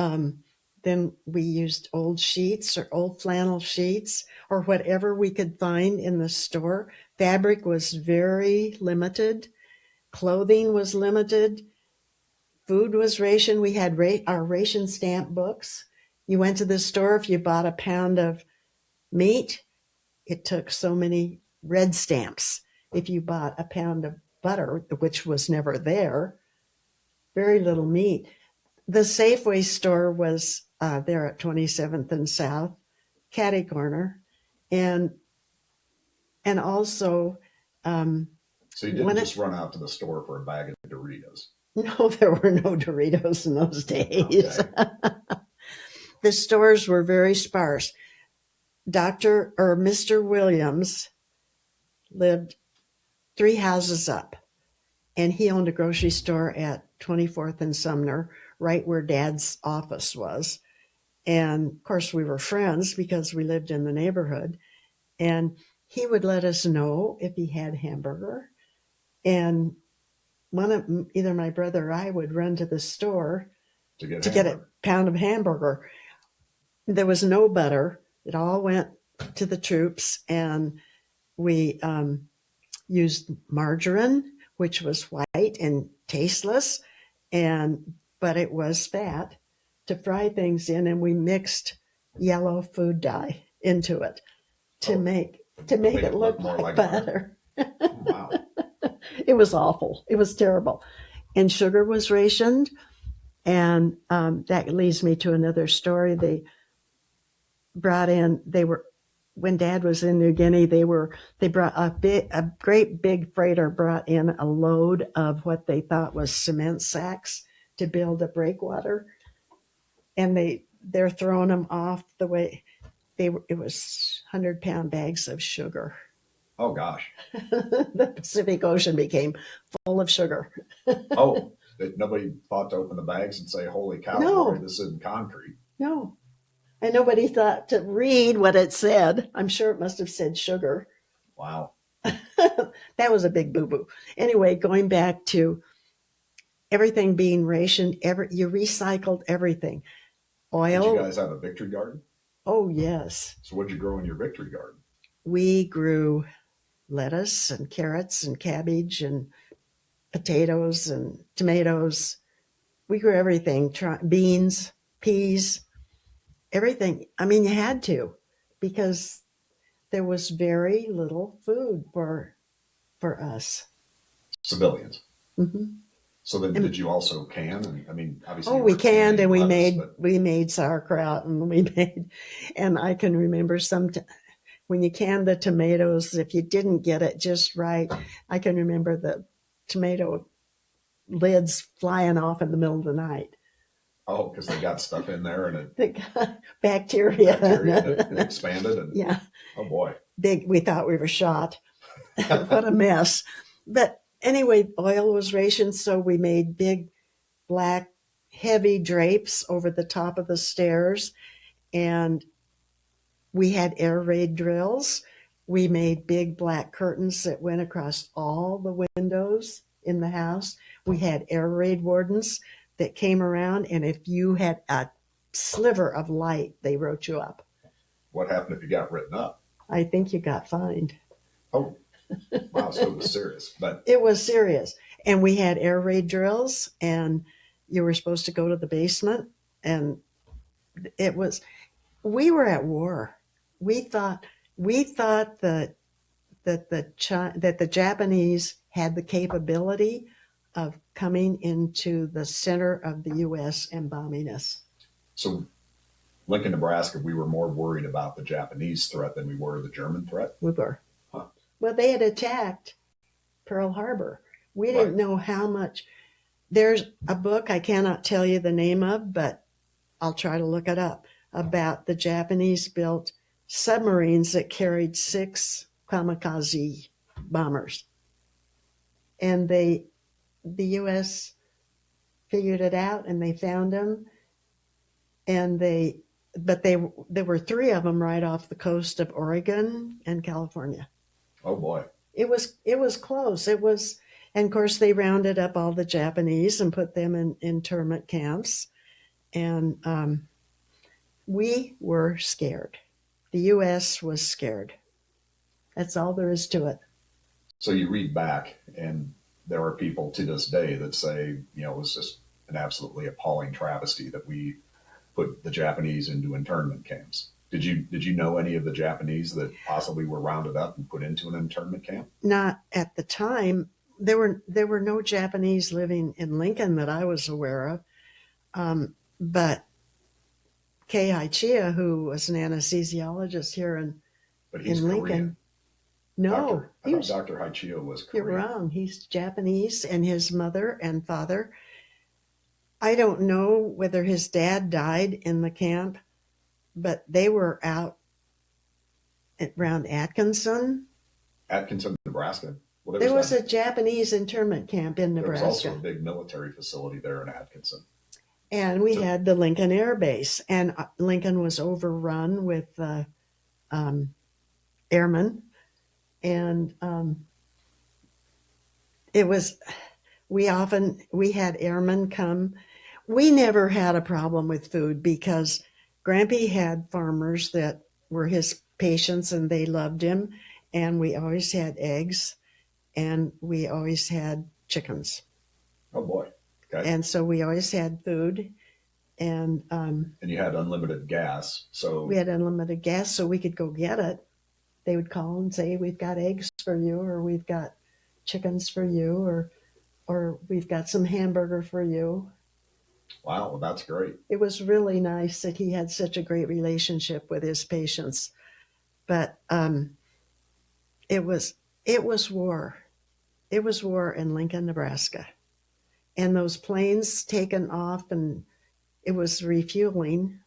then we used old sheets or old flannel sheets or whatever we could find in the store. Fabric was very limited. Clothing was limited. Food was rationed. We had our ration stamp books. You went to the store, if you bought a pound of meat, it took so many red stamps. If you bought a pound of butter, which was never there, very little meat. The Safeway store was there at 27th and South, catty corner, and also. So you didn't just run out to the store for a bag of Doritos. No, there were no Doritos in those days. Okay. The stores were very sparse. Mr. Williams lived 3 houses up, and he owned a grocery store at 24th and Sumner, right where Dad's office was. And of course, we were friends because we lived in the neighborhood. And he would let us know if he had hamburger. And either my brother or I would run to the store to get a pound of hamburger. There was no butter. It all went to the troops, and we used margarine, which was white and tasteless, but it was fat to fry things in, and we mixed yellow food dye into it to make it look like butter. Wow. It was awful. It was terrible. And sugar was rationed. And that leads me to another story. When Dad was in New Guinea, they brought a great big freighter brought in a load of what they thought was cement sacks to build a breakwater. And they're throwing them off the way it was 100-pound bags of sugar. Oh, gosh. The Pacific Ocean became full of sugar. Oh, nobody thought to open the bags and say, holy cow, no. This isn't concrete. No. And nobody thought to read what it said. I'm sure it must have said sugar. Wow. That was a big boo-boo. Anyway, going back to everything being rationed, you recycled everything. Oil. Did you guys have a victory garden? Oh, yes. So what'd you grow in your victory garden? we grew lettuce and carrots and cabbage and potatoes and tomatoes. We grew everything, beans, peas, everything. I mean, you had to, because there was very little food for us. Civilians. Mm-hmm. So then, did you also can? And I mean, obviously, Oh, you we weren't canned, canning and lettuce, but we made sauerkraut, and and I can remember when you canned the tomatoes, if you didn't get it just right, I can remember the tomato lids flying off in the middle of the night. oh, because they got stuff in there and The bacteria. it expanded and Yeah, oh boy. big. We thought we were shot. What a mess. But anyway, oil was rationed, so we made big black heavy drapes over the top of the stairs, and we had air raid drills. We made big black curtains that went across all the windows in the house. We had air raid wardens that came around, and if you had a sliver of light, they wrote you up. What happened if you got written up? I think you got fined. Oh, wow. So it was serious, but It was serious. And we had air raid drills, and you were supposed to go to the basement, and it was, we were at war. We thought that the Japanese had the capability of coming into the center of the U.S. and bombing us. so Lincoln, Nebraska, we were more worried about the Japanese threat than we were the German threat. We were. Huh. Well, they had attacked Pearl Harbor. We Right. didn't know how much. There's a book I cannot tell you the name of, but I'll try to look it up, about the Japanese built submarines that carried 6 kamikaze bombers. And the U.S. figured it out, and they found them, and there were 3 of them right off the coast of Oregon and California. Oh boy. It was close. And of course they rounded up all the Japanese and put them in internment camps, and we were scared. The U.S. was scared. That's all there is to it. So you read back, and there are people to this day that say, it was just an absolutely appalling travesty that we put the Japanese into internment camps. Did you know any of the Japanese that possibly were rounded up and put into an internment camp? Not at the time. There were no Japanese living in Lincoln that I was aware of, but Kei Chia, who was an anesthesiologist here But he's in Lincoln. Korean. No, I thought Dr. Haichio was Korean. You're wrong. He's Japanese, and his mother and father. I don't know whether his dad died in the camp, but they were out around Atkinson. Atkinson, Nebraska. Well, There was a Japanese internment camp in there was Nebraska. also a big military facility there in Atkinson. And we had the Lincoln Air Base, and Lincoln was overrun with airmen. And we had airmen come. We never had a problem with food because Grampy had farmers that were his patients and they loved him. And we always had eggs, and we always had chickens. Oh boy. Okay. And so we always had food. And you had unlimited gas. So we had unlimited gas, so we could go get it. They would call and say, we've got eggs for you, or we've got chickens for you, or we've got some hamburger for you. Wow, well, that's great. It was really nice that he had such a great relationship with his patients. But it was war. It was war in Lincoln, Nebraska. And those planes taken off, and it was refueling.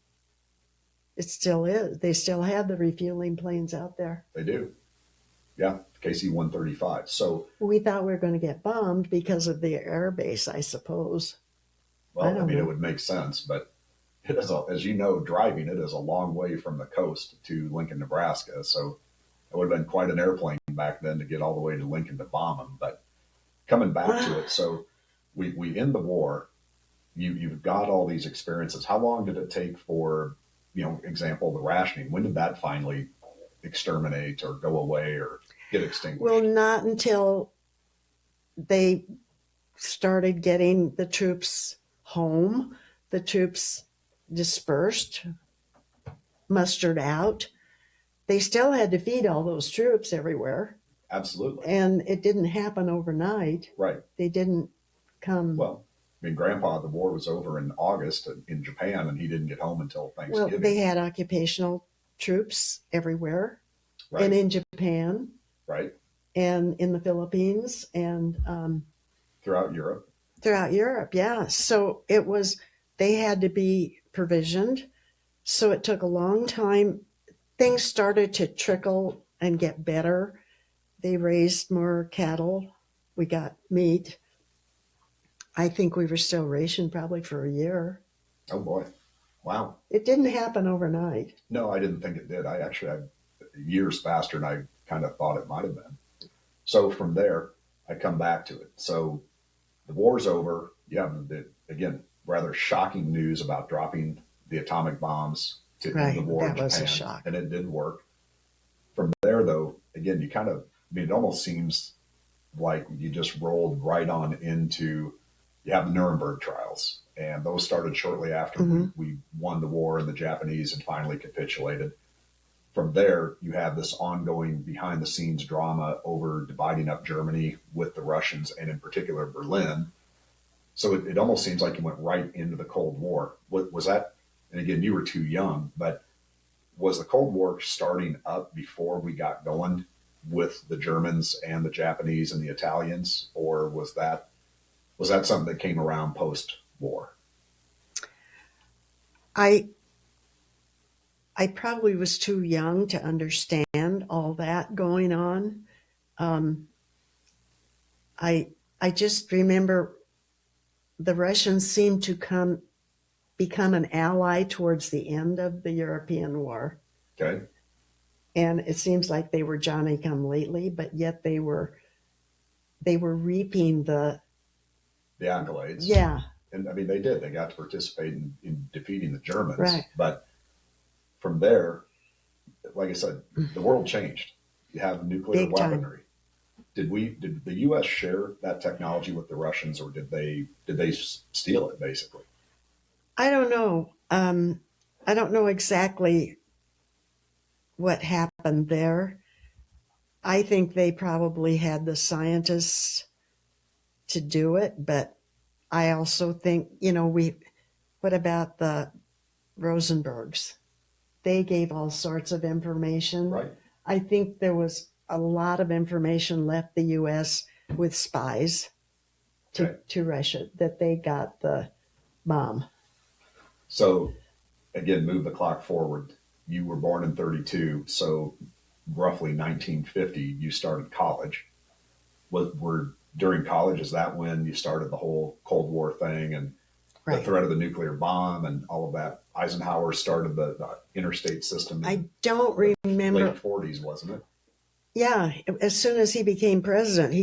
It still is. They still have the refueling planes out there. They do. Yeah, KC-135. So we thought we were going to get bombed because of the air base, I suppose. Well, I mean, it would make sense, but it is, as you know, driving it is a long way from the coast to Lincoln, Nebraska. So it would have been quite an airplane back then to get all the way to Lincoln to bomb them. But coming back to it, so we end the war. You've got all these experiences. How long did it take for, example, the rationing? When did that finally exterminate or go away or get extinguished? Well, not until they started getting the troops home, the troops dispersed, mustered out. They still had to feed all those troops everywhere. Absolutely. And it didn't happen overnight. Right. They didn't come. Well, I mean, Grandpa, the war was over in August in Japan, and he didn't get home until Thanksgiving. Well, they had occupational troops everywhere, right. and in Japan, right, and in the Philippines, and throughout Europe. Throughout Europe, yeah. So it was, they had to be provisioned. So it took a long time. Things started to trickle and get better. They raised more cattle. We got meat. I think we were still rationed probably for a year. Oh boy. Wow. It didn't happen overnight. No, I didn't think it did. I years faster than I kind of thought it might have been. So from there, I come back to it. So the war's over. You have the, again, rather shocking news about dropping the atomic bombs to end the war in Japan. Was a shock. And it did work. From there, though, again, you kind of, I mean, it almost seems like you just rolled right on into, you have the Nuremberg trials. And those started shortly after we won the war and the Japanese had finally capitulated. From there, you have this ongoing behind the scenes drama over dividing up Germany with the Russians and in particular Berlin. So it almost seems like you went right into the Cold War. What was that? And again, you were too young, but was the Cold War starting up before we got going with the Germans and the Japanese and the Italians? Or was that something that came around post-war? I probably was too young to understand all that going on. I just remember the Russians seemed to become an ally towards the end of the European war. Okay. And it seems like they were Johnny come lately, but yet they were reaping the accolades. Yeah. And I mean, they did. They got to participate in defeating the Germans. Right. But from there, like I said, the world changed. You have nuclear Big time. weaponry. Did the U.S. share that technology with the Russians, or did they steal it basically? I don't know. I don't know exactly what happened there. I think they probably had the scientists to do it, but I also think, what about the Rosenbergs? They gave all sorts of information. Right. I think there was a lot of information left the U.S. with spies to Russia that they got the bomb. So, again, move the clock forward. You were born in 32, so roughly 1950, you started college. During college, is that when you started the whole Cold War thing and the threat of the nuclear bomb and all of that? Eisenhower started the interstate system. I don't remember. Late 40s, wasn't it? Yeah, as soon as he became president,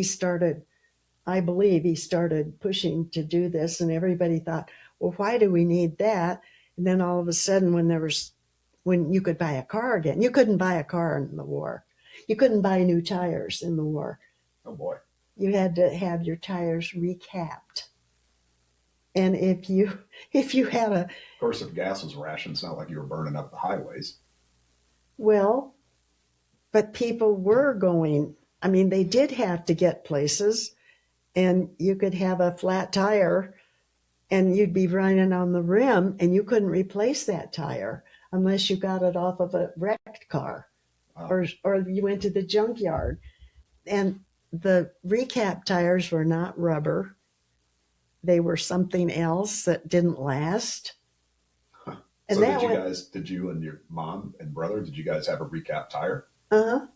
I believe he started pushing to do this, and everybody thought, well, why do we need that? And then all of a sudden, when you could buy a car again, you couldn't buy a car in the war. You couldn't buy new tires in the war. Oh boy. You had to have your tires recapped. And if you had Of course, if gas was rationed, it's not like you were burning up the highways. Well, but people were going, I mean, they did have to get places, and you could have a flat tire and you'd be running on the rim and you couldn't replace that tire unless you got it off of a wrecked car. Wow. Or you went to the junkyard. And the recap tires were not rubber. They were something else that didn't last. Huh. And so did you and your mom and brother, did you guys have a recap tire? Uh-huh.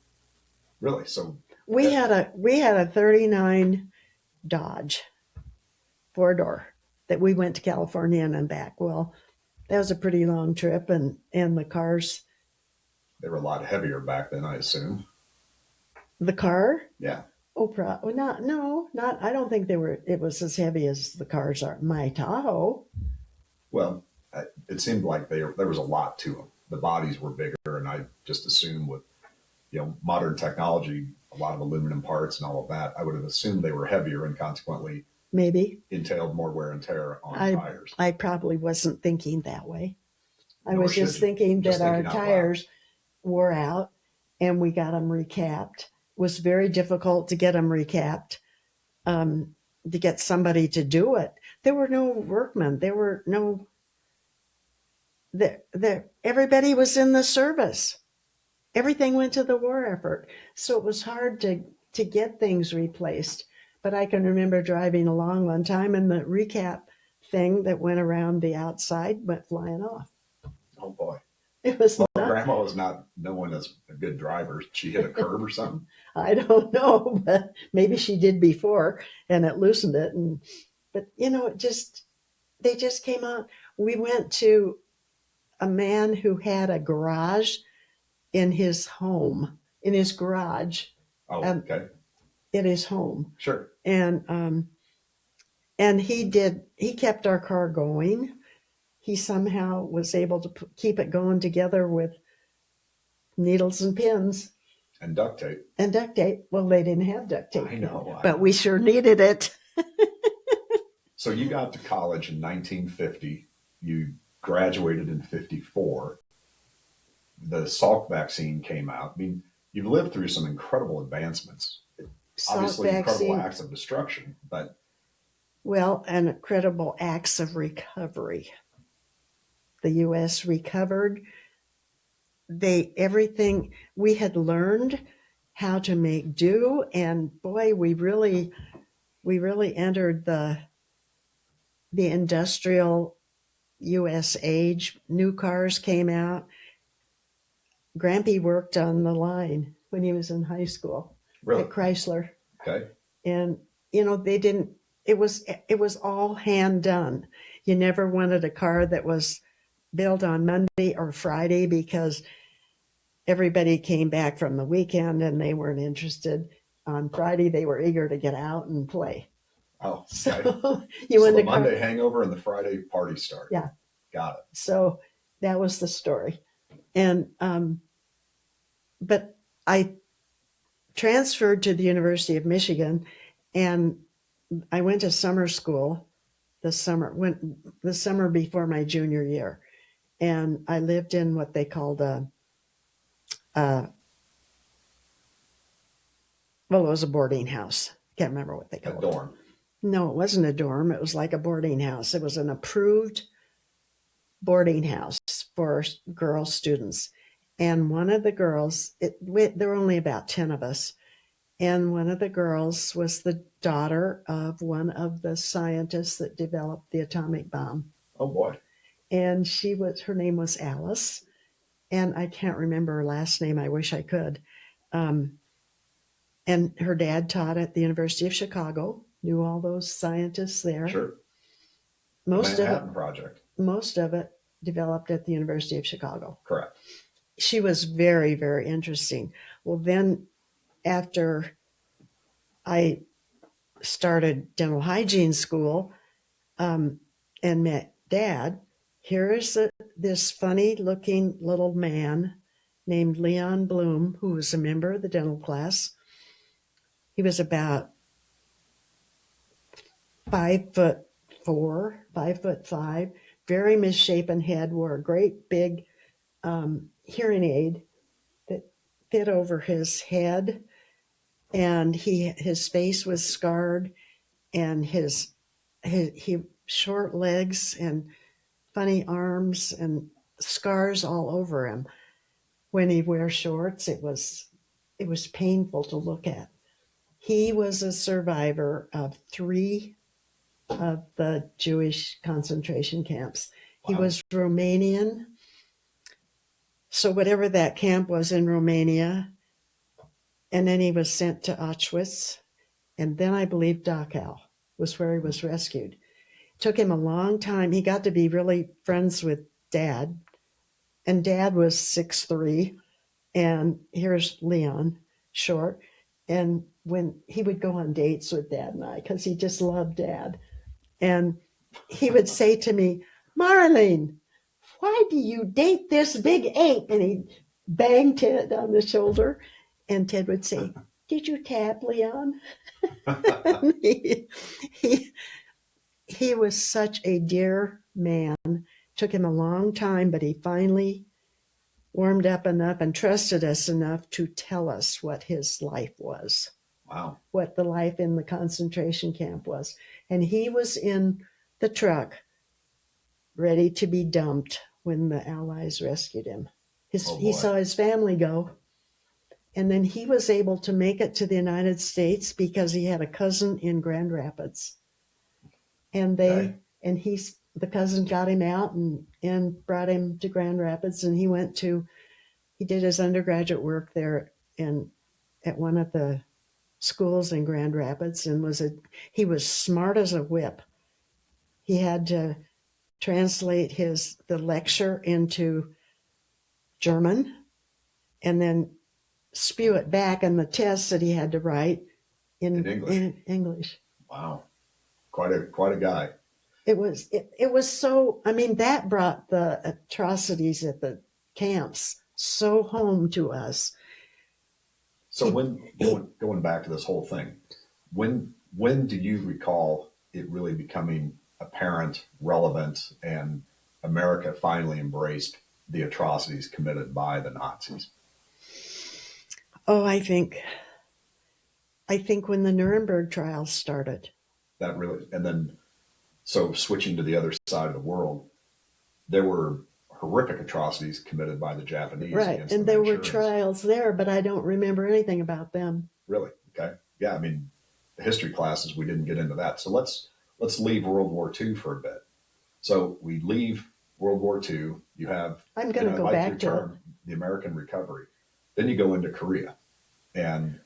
Really? So we had a 39 Dodge 4-door that we went to California and back. Well, that was a pretty long trip, and the cars. They were a lot heavier back then, I assume. The car? Yeah. Oh, not. I don't think it was as heavy as the cars are. My Tahoe. Well, it seemed like there was a lot to them. The bodies were bigger, and I just assumed with modern technology, a lot of aluminum parts and all of that, I would have assumed they were heavier and consequently maybe. entailed more wear and tear on tires. I probably wasn't thinking that way. I Nor was should just you. thinking Just that our thinking out loud. tires wore out and we got them recapped. It was very difficult to get them recapped, to get somebody to do it. There were no workmen. There were no. Everybody was in the service. Everything went to the war effort, so it was hard to get things replaced. But I can remember driving along one time and the recap thing that went around the outside went flying off. Oh boy. It was Well, not, Grandma was not known as a good driver. She hit a curb or something. I don't know, but maybe she did before and it loosened it. But they just came out. We went to a man who had a garage in his home, in his garage. Oh, okay. In his home. Sure. And he kept our car going. He somehow was able to keep it going together with needles and pins. And duct tape. And duct tape. Well, they didn't have duct tape. I know. But we sure needed it. So you got to college in 1950. You graduated in 54. The Salk vaccine came out. I mean, you've lived through some incredible advancements. Obviously, incredible acts of destruction, but... Well, and incredible acts of recovery. The U.S. recovered. Everything we had learned how to make do, and boy, we really entered the industrial U.S. age. New cars came out. Grampy worked on the line when he was in high school at Chrysler. Okay. And they didn't. It was all hand done. You never wanted a car that was built on Monday or Friday because everybody came back from the weekend and they weren't interested. On Friday, they were eager to get out and play. Oh, okay. So the Monday hangover and the Friday party start. Yeah. Got it. So that was the story. And, but I transferred to the University of Michigan and I went to summer school the summer before my junior year. And I lived in what they called it was a boarding house. Can't remember what they called it. A dorm. No, it wasn't a dorm. It was like a boarding house. It was an approved boarding house for girl students. And one of the girls, there were only about 10 of us. And one of the girls was the daughter of one of the scientists that developed the atomic bomb. Oh boy. And her name was Alice. And I can't remember her last name. I wish I could. And her dad taught at the University of Chicago, knew all those scientists there. Sure. Most of it developed at the University of Chicago. Correct. She was very, very interesting. Well, then after I started dental hygiene school and met Dad, here is this funny looking little man named Leon Bloom, who was a member of the dental class. He was about 5'4", 5'5", very misshapen head, wore a great big hearing aid that fit over his head, and his face was scarred, and his short legs and funny arms and scars all over him. When he wears shorts, it was painful to look at. He was a survivor of 3 of the Jewish concentration camps. Wow. He was Romanian. So whatever that camp was in Romania, and then he was sent to Auschwitz, and then I believe Dachau was where he was rescued. It took him a long time. He got to be really friends with Dad, and Dad was 6'3", and here's Leon, short, and when he would go on dates with Dad and I, because he just loved Dad, and he would say to me, "Marilyn, why do you date this big ape?" And he banged Ted on the shoulder. And Ted would say, "Did you tap, Leon?" he, he, he was such a dear man. Took him a long time, but he finally warmed up enough and trusted us enough to tell us what his life was. Wow. What the life in the concentration camp was. And he was in the truck ready to be dumped when the Allies rescued him. He saw his family go. And then he was able to make it to the United States because he had a cousin in Grand Rapids. And the cousin got him out and brought him to Grand Rapids, and he did his undergraduate work there at one of the schools in Grand Rapids, and he was smart as a whip. He had to translate the lecture into German and then spew it back in the tests that he had to write in English. Wow. Quite a guy. It was so, I mean, that brought the atrocities at the camps so home to us. So going back to this whole thing, when do you recall it really becoming apparent, relevant, and America finally embraced the atrocities committed by the Nazis? Oh, I think when the Nuremberg trials started. That really, and then, so switching to the other side of the world, there were horrific atrocities committed by the Japanese. Right, and there were trials there, but I don't remember anything about them. Really? Okay. Yeah, I mean, the history classes, we didn't get into that. So let's leave World War II for a bit. So we leave World War II. You have, I'm going to go back to the American recovery. Then you go into Korea. And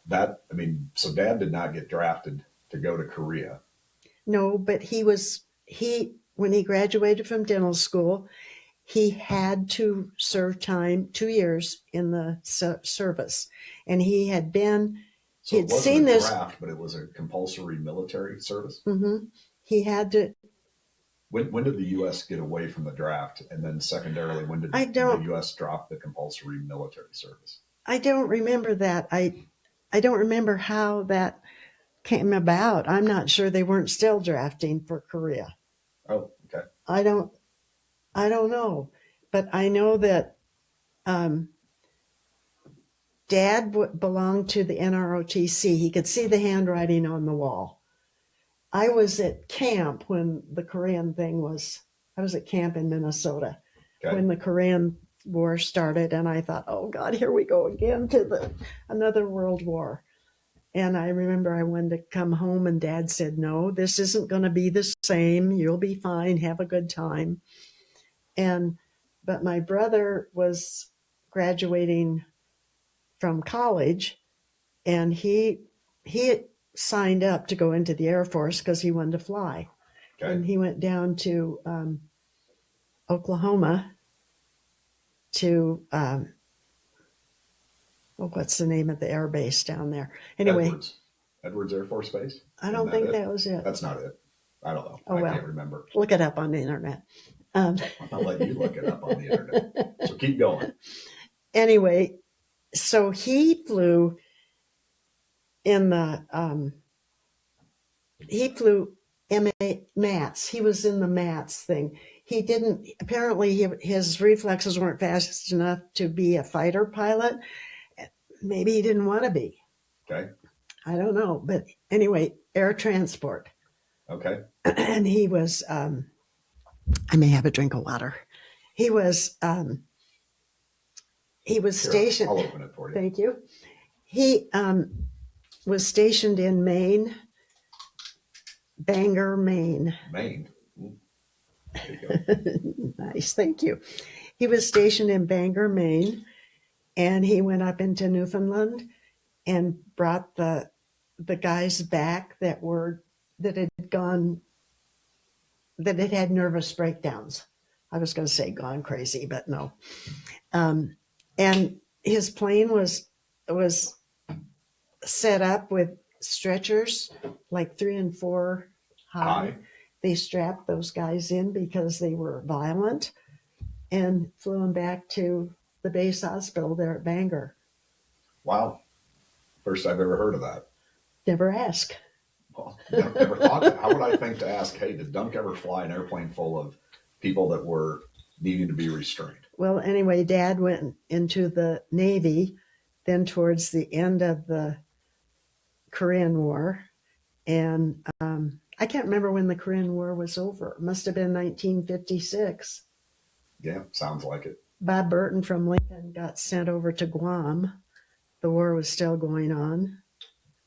that, I mean, so Dad did not get drafted to go to Korea. No, but when he graduated from dental school, he had to serve time 2 years in the service. And he had been, so it wasn't a draft, but it was a compulsory military service. Mm-hmm. He had to. When did the U.S. get away from the draft? And then secondarily, when did the U.S. drop the compulsory military service? I don't remember that. I don't remember how that came about. I'm not sure they weren't still drafting for Korea. Oh, okay. I don't know, but I know that Dad belonged to the NROTC. He could see the handwriting on the wall. I was at camp when the Korean thing was. I was at camp in Minnesota when the Korean War started, and I thought, oh God, here we go again to another world war. And I remember I wanted to come home, and Dad said, no, this isn't going to be the same. You'll be fine. Have a good time. But my brother was graduating from college, and he signed up to go into the Air Force because he wanted to fly. Okay. And he went down to Oklahoma to what's the name of the air base down there? Anyway, Edwards Air Force Base. I don't think that was it. That's not it. I don't know. I can't remember. Look it up on the internet. I'll let you look it up on the internet. So keep going. Anyway, so he flew in the MATS. He was in the MATS thing. He didn't, apparently his reflexes weren't fast enough to be a fighter pilot. Maybe he didn't want to be. Okay. I don't know. But anyway, air transport. Okay. And he was, I may have a drink of water. He was stationed. I'll open it for you. Thank you. He was stationed in Maine, Bangor, Maine. Maine. There you go. Nice, thank you. He was stationed in Bangor, Maine, and he went up into Newfoundland and brought the guys back that had nervous breakdowns. I was going to say gone crazy, but no. And his plane was set up with stretchers, like 3 and 4 high. They strapped those guys in because they were violent and flew them back to the base hospital there at Bangor. Wow. First I've ever heard of that. Never ask. Well, never thought. How would I think to ask? Hey, did Dunk ever fly an airplane full of people that were needing to be restrained? Well, anyway, Dad went into the Navy then towards the end of the Korean War. And I can't remember when the Korean War was over. It must have been 1956. Yeah, sounds like it. Bob Burton from Lincoln got sent over to Guam. The war was still going on.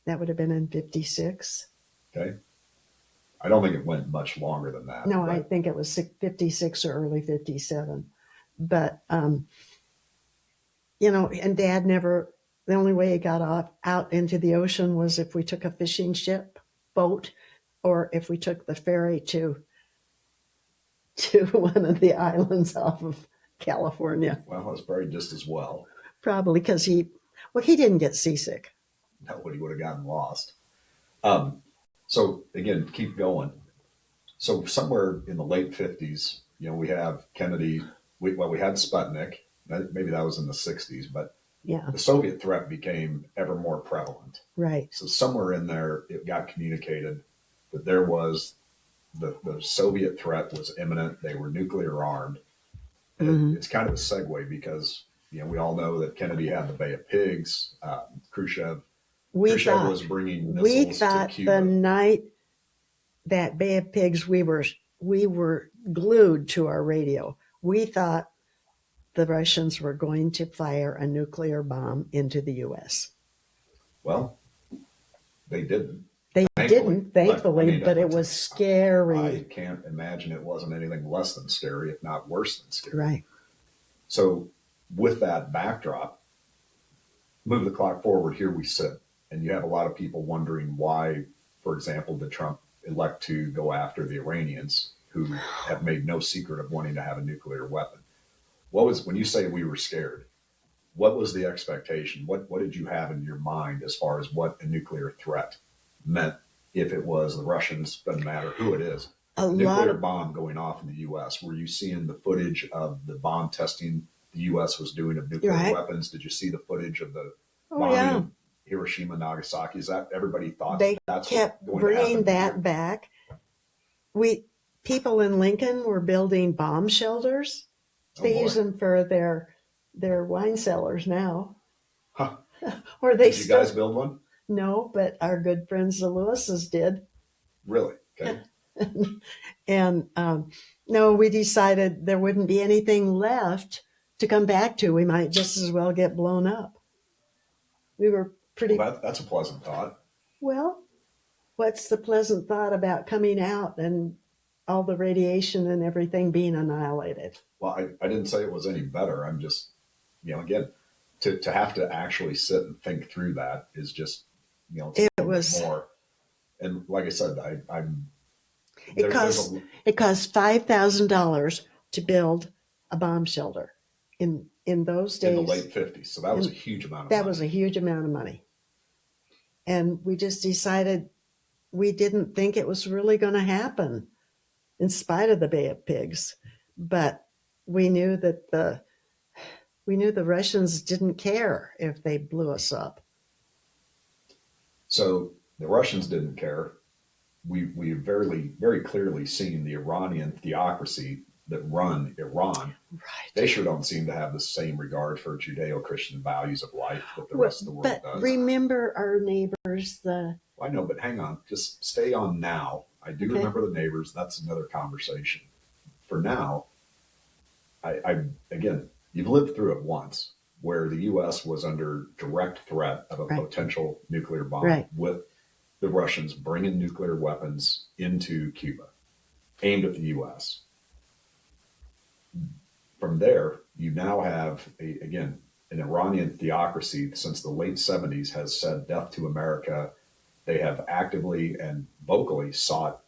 That would have been in 56. Okay. I don't think it went much longer than that. No, I think it was 56 or early 57. But, and Dad never, the only way he got out into the ocean was if we took a fishing boat, or if we took the ferry to one of the islands off of California. Well, it's probably just as well. Probably because he didn't get seasick. Nobody would have gotten lost. So again, keep going. So somewhere in the late 50s, we have Kennedy. We had Sputnik. Maybe that was in the 60s, but Yeah, the Soviet threat became ever more prevalent. right. So somewhere in there, it got communicated that there was the Soviet threat was imminent. They were nuclear armed. Mhm. It's kind of a segue because we all know that Kennedy had the Bay of Pigs. Khrushchev was bringing We missiles to thought Cuba. the night that Bay of Pigs, we were glued to our radio. We thought the Russians were going to fire a nuclear bomb into the U.S. Well, they didn't. They didn't, thankfully, but it was scary. I can't imagine it wasn't anything less than scary, if not worse than scary. Right. So with that backdrop, move the clock forward, here we sit. And you have a lot of people wondering why, for example, did Trump elect to go after the Iranians, who have made no secret of wanting to have a nuclear weapon? When you say we were scared, what was the expectation? What did you have in your mind as far as what a nuclear threat meant? If it was the Russians, doesn't matter who it is, a nuclear bomb going off in the U.S. Were you seeing the footage of the bomb testing the U.S. was doing of nuclear weapons? Did you see the footage of the bombing of Hiroshima, Nagasaki? Is that everybody thought they that's kept bringing that back? People in Lincoln were building bomb shelters. They use them for their wine cellars now. Huh. Or they did you guys build one? No, but our good friends the Lewises did. Really? Okay. And no, we decided there wouldn't be anything left to come back to. We might just as well get blown up. We were pretty. Well, that's a pleasant thought. Well, what's the pleasant thought about coming out and all the radiation and everything being annihilated? Well, I didn't say it was any better. I'm just, again, to have to actually sit and think through that is just, it was more. And like I said, it cost $5,000 to build a bomb shelter in those days. In the late 50s. So that was a huge amount of money. That was a huge amount of money. And we just decided we didn't think it was really going to happen in spite of the Bay of Pigs. But we knew that the Russians didn't care if they blew us up. So the Russians didn't care. We've very clearly seen the Iranian theocracy that run Iran. Right. They sure don't seem to have the same regard for Judeo-Christian values of life that the rest of the world does. But remember our neighbors, I know, but hang on. Just stay on now. I do remember the neighbors. That's another conversation. For now, again, you've lived through it once, where the U.S. was under direct threat of a potential nuclear bomb with the Russians bringing nuclear weapons into Cuba, aimed at the U.S. From there, you now have, an Iranian theocracy since the late 70s has said death to America. They have actively and vocally sought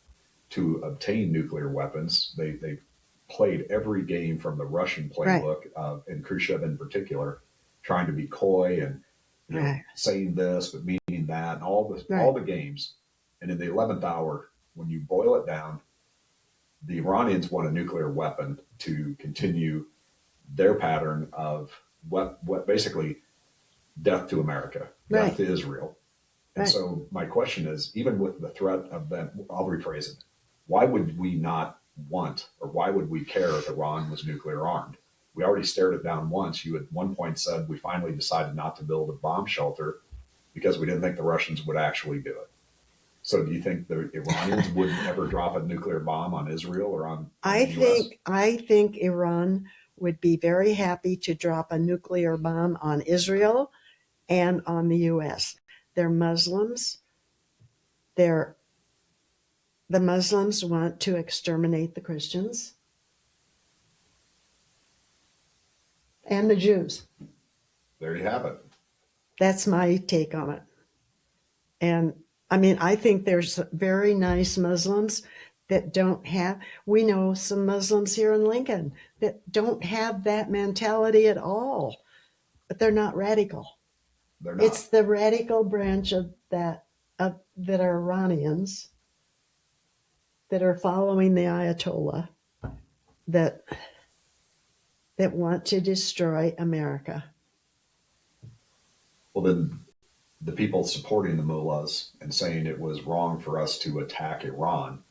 to obtain nuclear weapons. They've played every game from the Russian playbook, and Khrushchev in particular, trying to be coy and saying this but meaning that, and all the games. And in the 11th hour, when you boil it down, the Iranians want a nuclear weapon to continue their pattern of what basically death to America, Right. death to Israel. And Right. so my question is, even with the threat of that, I'll rephrase it. Why would we not want, or why would we care if Iran was nuclear armed? We already stared it down once. You at one point said we finally decided not to build a bomb shelter because we didn't think the Russians would actually do it. So do you think the Iranians would ever drop a nuclear bomb on Israel or on I the U.S.? think Iran would be very happy to drop a nuclear bomb on Israel and on the U.S. They're Muslims. The Muslims want to exterminate the Christians and the Jews. There you have it. That's my take on it. And I mean, I think there's very nice Muslims that don't have, we know some Muslims here in Lincoln that don't have that mentality at all, but they're not radical. They're not. It's the radical branch of that are Iranians that are following the Ayatollah that want to destroy America. Well, then the people supporting the mullahs and saying it was wrong for us to attack Iran,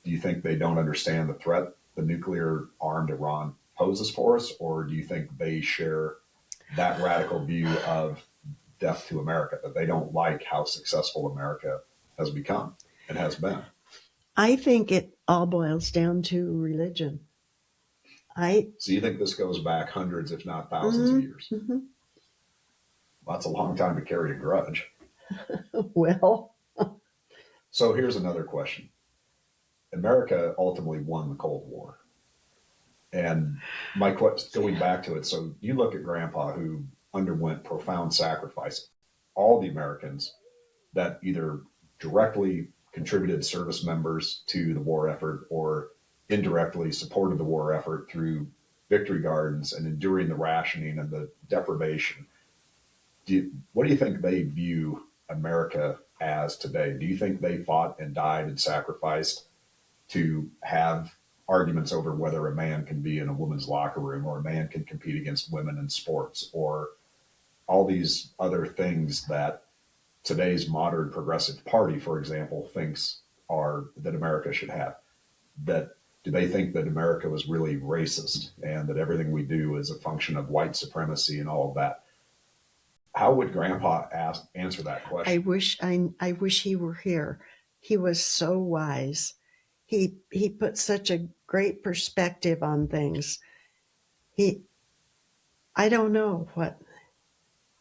do you think they don't understand the threat the nuclear armed Iran poses for us? Or do you think they share that radical view of death to America, that they don't like how successful America has become and has been? I think it all boils down to religion. So you think this goes back hundreds, if not thousands of years? Mm-hmm. Well, that's a long time to carry a grudge. Well, so here's another question. America ultimately won the Cold War. And my question, going back to it, so you look at Grandpa, who underwent profound sacrifice. All the Americans that either directly contributed service members to the war effort or indirectly supported the war effort through victory gardens and enduring the rationing and the deprivation. What do you think they view America as today? Do you think they fought and died and sacrificed to have arguments over whether a man can be in a woman's locker room or a man can compete against women in sports or all these other things that today's modern progressive party, for example, thinks are that America should have? That do they think that America was really racist and that everything we do is a function of white supremacy and all of that? How would Grandpa answer that question? I wish he were here. He was so wise. He put such a great perspective on things. I don't know what.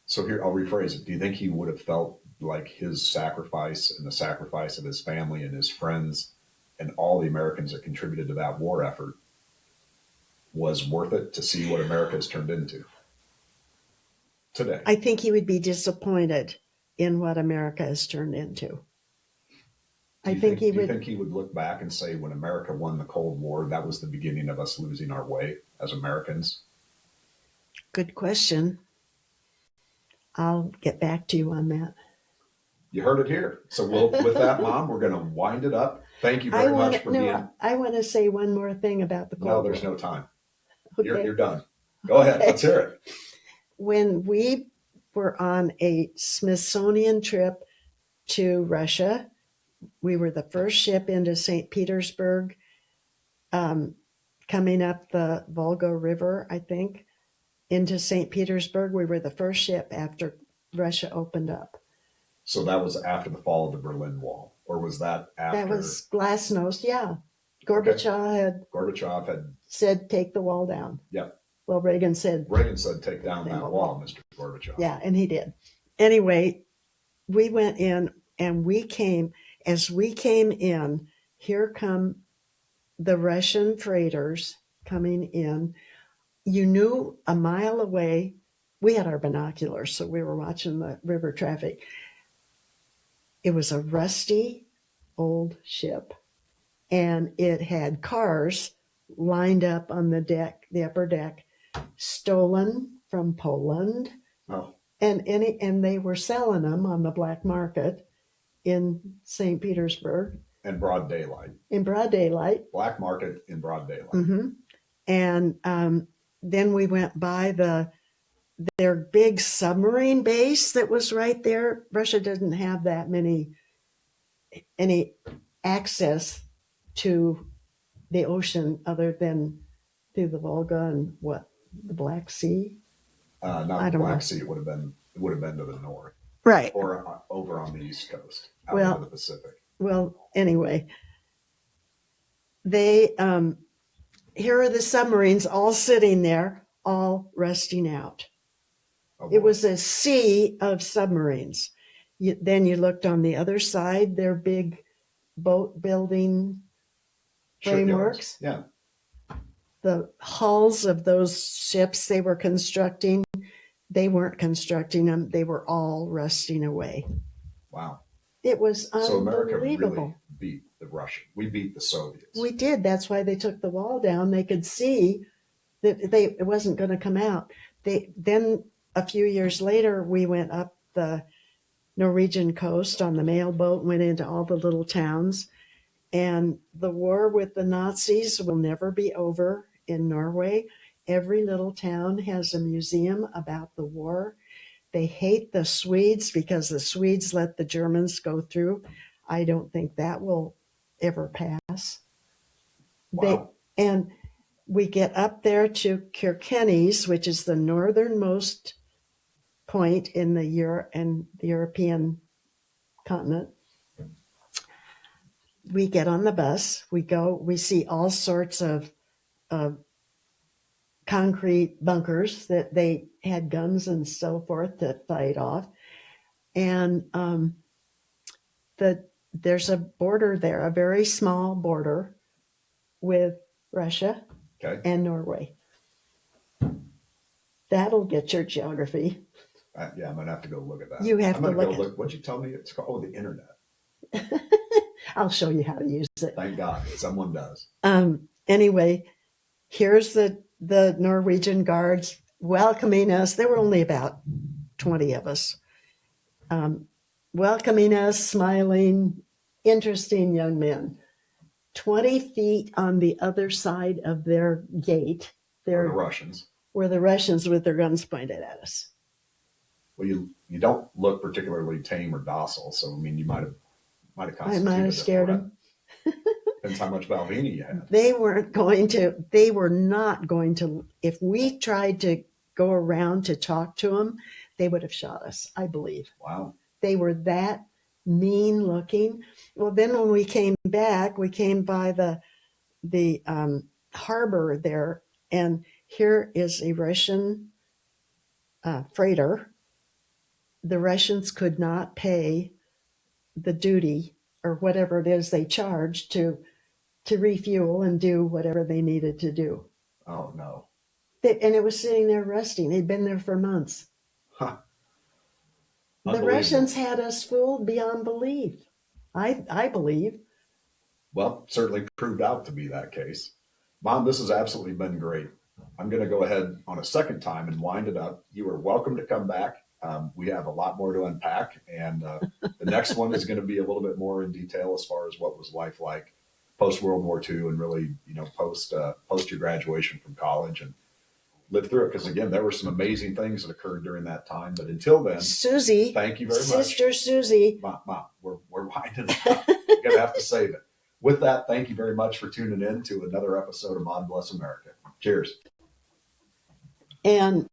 So here, I'll rephrase it. Do you think he would have felt like his sacrifice and the sacrifice of his family and his friends and all the Americans that contributed to that war effort was worth it to see what America has turned into today? I think he would be disappointed in what America has turned into. Do you think he would look back and say, when America won the Cold War, that was the beginning of us losing our way as Americans? Good question. I'll get back to you on that. You heard it here. So with that, Mom, we're going to wind it up. Thank you very much for being. I want to say one more thing about the Cold War. No, there's no time. Okay. You're done. Go ahead. Okay. Let's hear it. When we were on a Smithsonian trip to Russia, we were the first ship into St. Petersburg, coming up the Volga River, I think, into St. Petersburg. We were the first ship after Russia opened up. So that was after the fall of the Berlin Wall, or was that after? That was Glasnost, yeah. Gorbachev had said, take the wall down. Yep. Well, Reagan said, take down that wall, Mr. Gorbachev. Yeah, and he did. Anyway, we went in and as we came in, here come the Russian freighters coming in. You knew a mile away, we had our binoculars, so we were watching the river traffic. It was a rusty old ship, and it had cars lined up on the deck, the upper deck, stolen from Poland. Oh. And they were selling them on the black market in St. Petersburg. In broad daylight. In broad daylight. Black market in broad daylight. Mm-hmm. And then we went by the their big submarine base that was right there. Russia doesn't have that any access to the ocean other than through the Volga and the Black Sea. Not I the don't Black know. Sea. It would have been to the north Right. or over on the East Coast, out Well- into the Pacific. Well, anyway, they here are the submarines all sitting there, all rusting out. Oh, It boy. was a sea of submarines. Then you looked on the other side, their big boat building frameworks. Shipyards. Yeah. The hulls of those ships they were constructing, they weren't constructing them, they were all rusting away. Wow. It was So America unbelievable. really beat the Russians. We beat the Soviets. We did. That's why they took the wall down. They could see that it wasn't going to come out. Then a few years later, we went up the Norwegian coast on the mail boat, went into all the little towns, and the war with the Nazis will never be over in Norway. Every little town has a museum about the war. They hate the Swedes because the Swedes let the Germans go through. I don't think that will ever pass. Wow. And we get up there to Kirkenes, which is the northernmost point in the European continent. We get on the bus. We see all sorts of concrete bunkers that they had guns and so forth to fight off. And there's a border there, a very small border with Russia and Norway. That'll get your geography. Yeah, I'm going to have to go look at that. You have to look at it. What'd you tell me it's called? Oh, the internet. I'll show you how to use it. Thank God. Someone does. Anyway, here's the Norwegian guards welcoming us. There were only about 20 of us. Welcoming us, smiling, interesting young men. 20 feet on the other side of their gate, The Russians. Were the Russians with their guns pointed at us. Well, you don't look particularly tame or docile, so I mean, you might have I might have scared them. Depends how much Balvenie you had. They were not going to, if we tried to go around to talk to them, they would have shot us, I believe. Wow. They were that mean looking. Well, then when we came back, we came by the harbor there, and here is a Russian freighter. The Russians could not pay the duty or whatever it is they charged to refuel and do whatever they needed to do. Oh, no. And it was sitting there rusting. They'd been there for months. Huh. The Russians had us fooled beyond belief. I believe. Well, certainly proved out to be that case. Mom, this has absolutely been great. I'm going to go ahead on a second time and wind it up. You are welcome to come back. We have a lot more to unpack, and the next one is going to be a little bit more in detail as far as what was life like post World War II and really, post your graduation from college and live through it. Because again, there were some amazing things that occurred during that time. But until then, Susie, thank you very much, Sister Susie. Mom, we're winding it up. We're going to have to save it. With that, thank you very much for tuning in to another episode of Maude Bless America. Cheers. And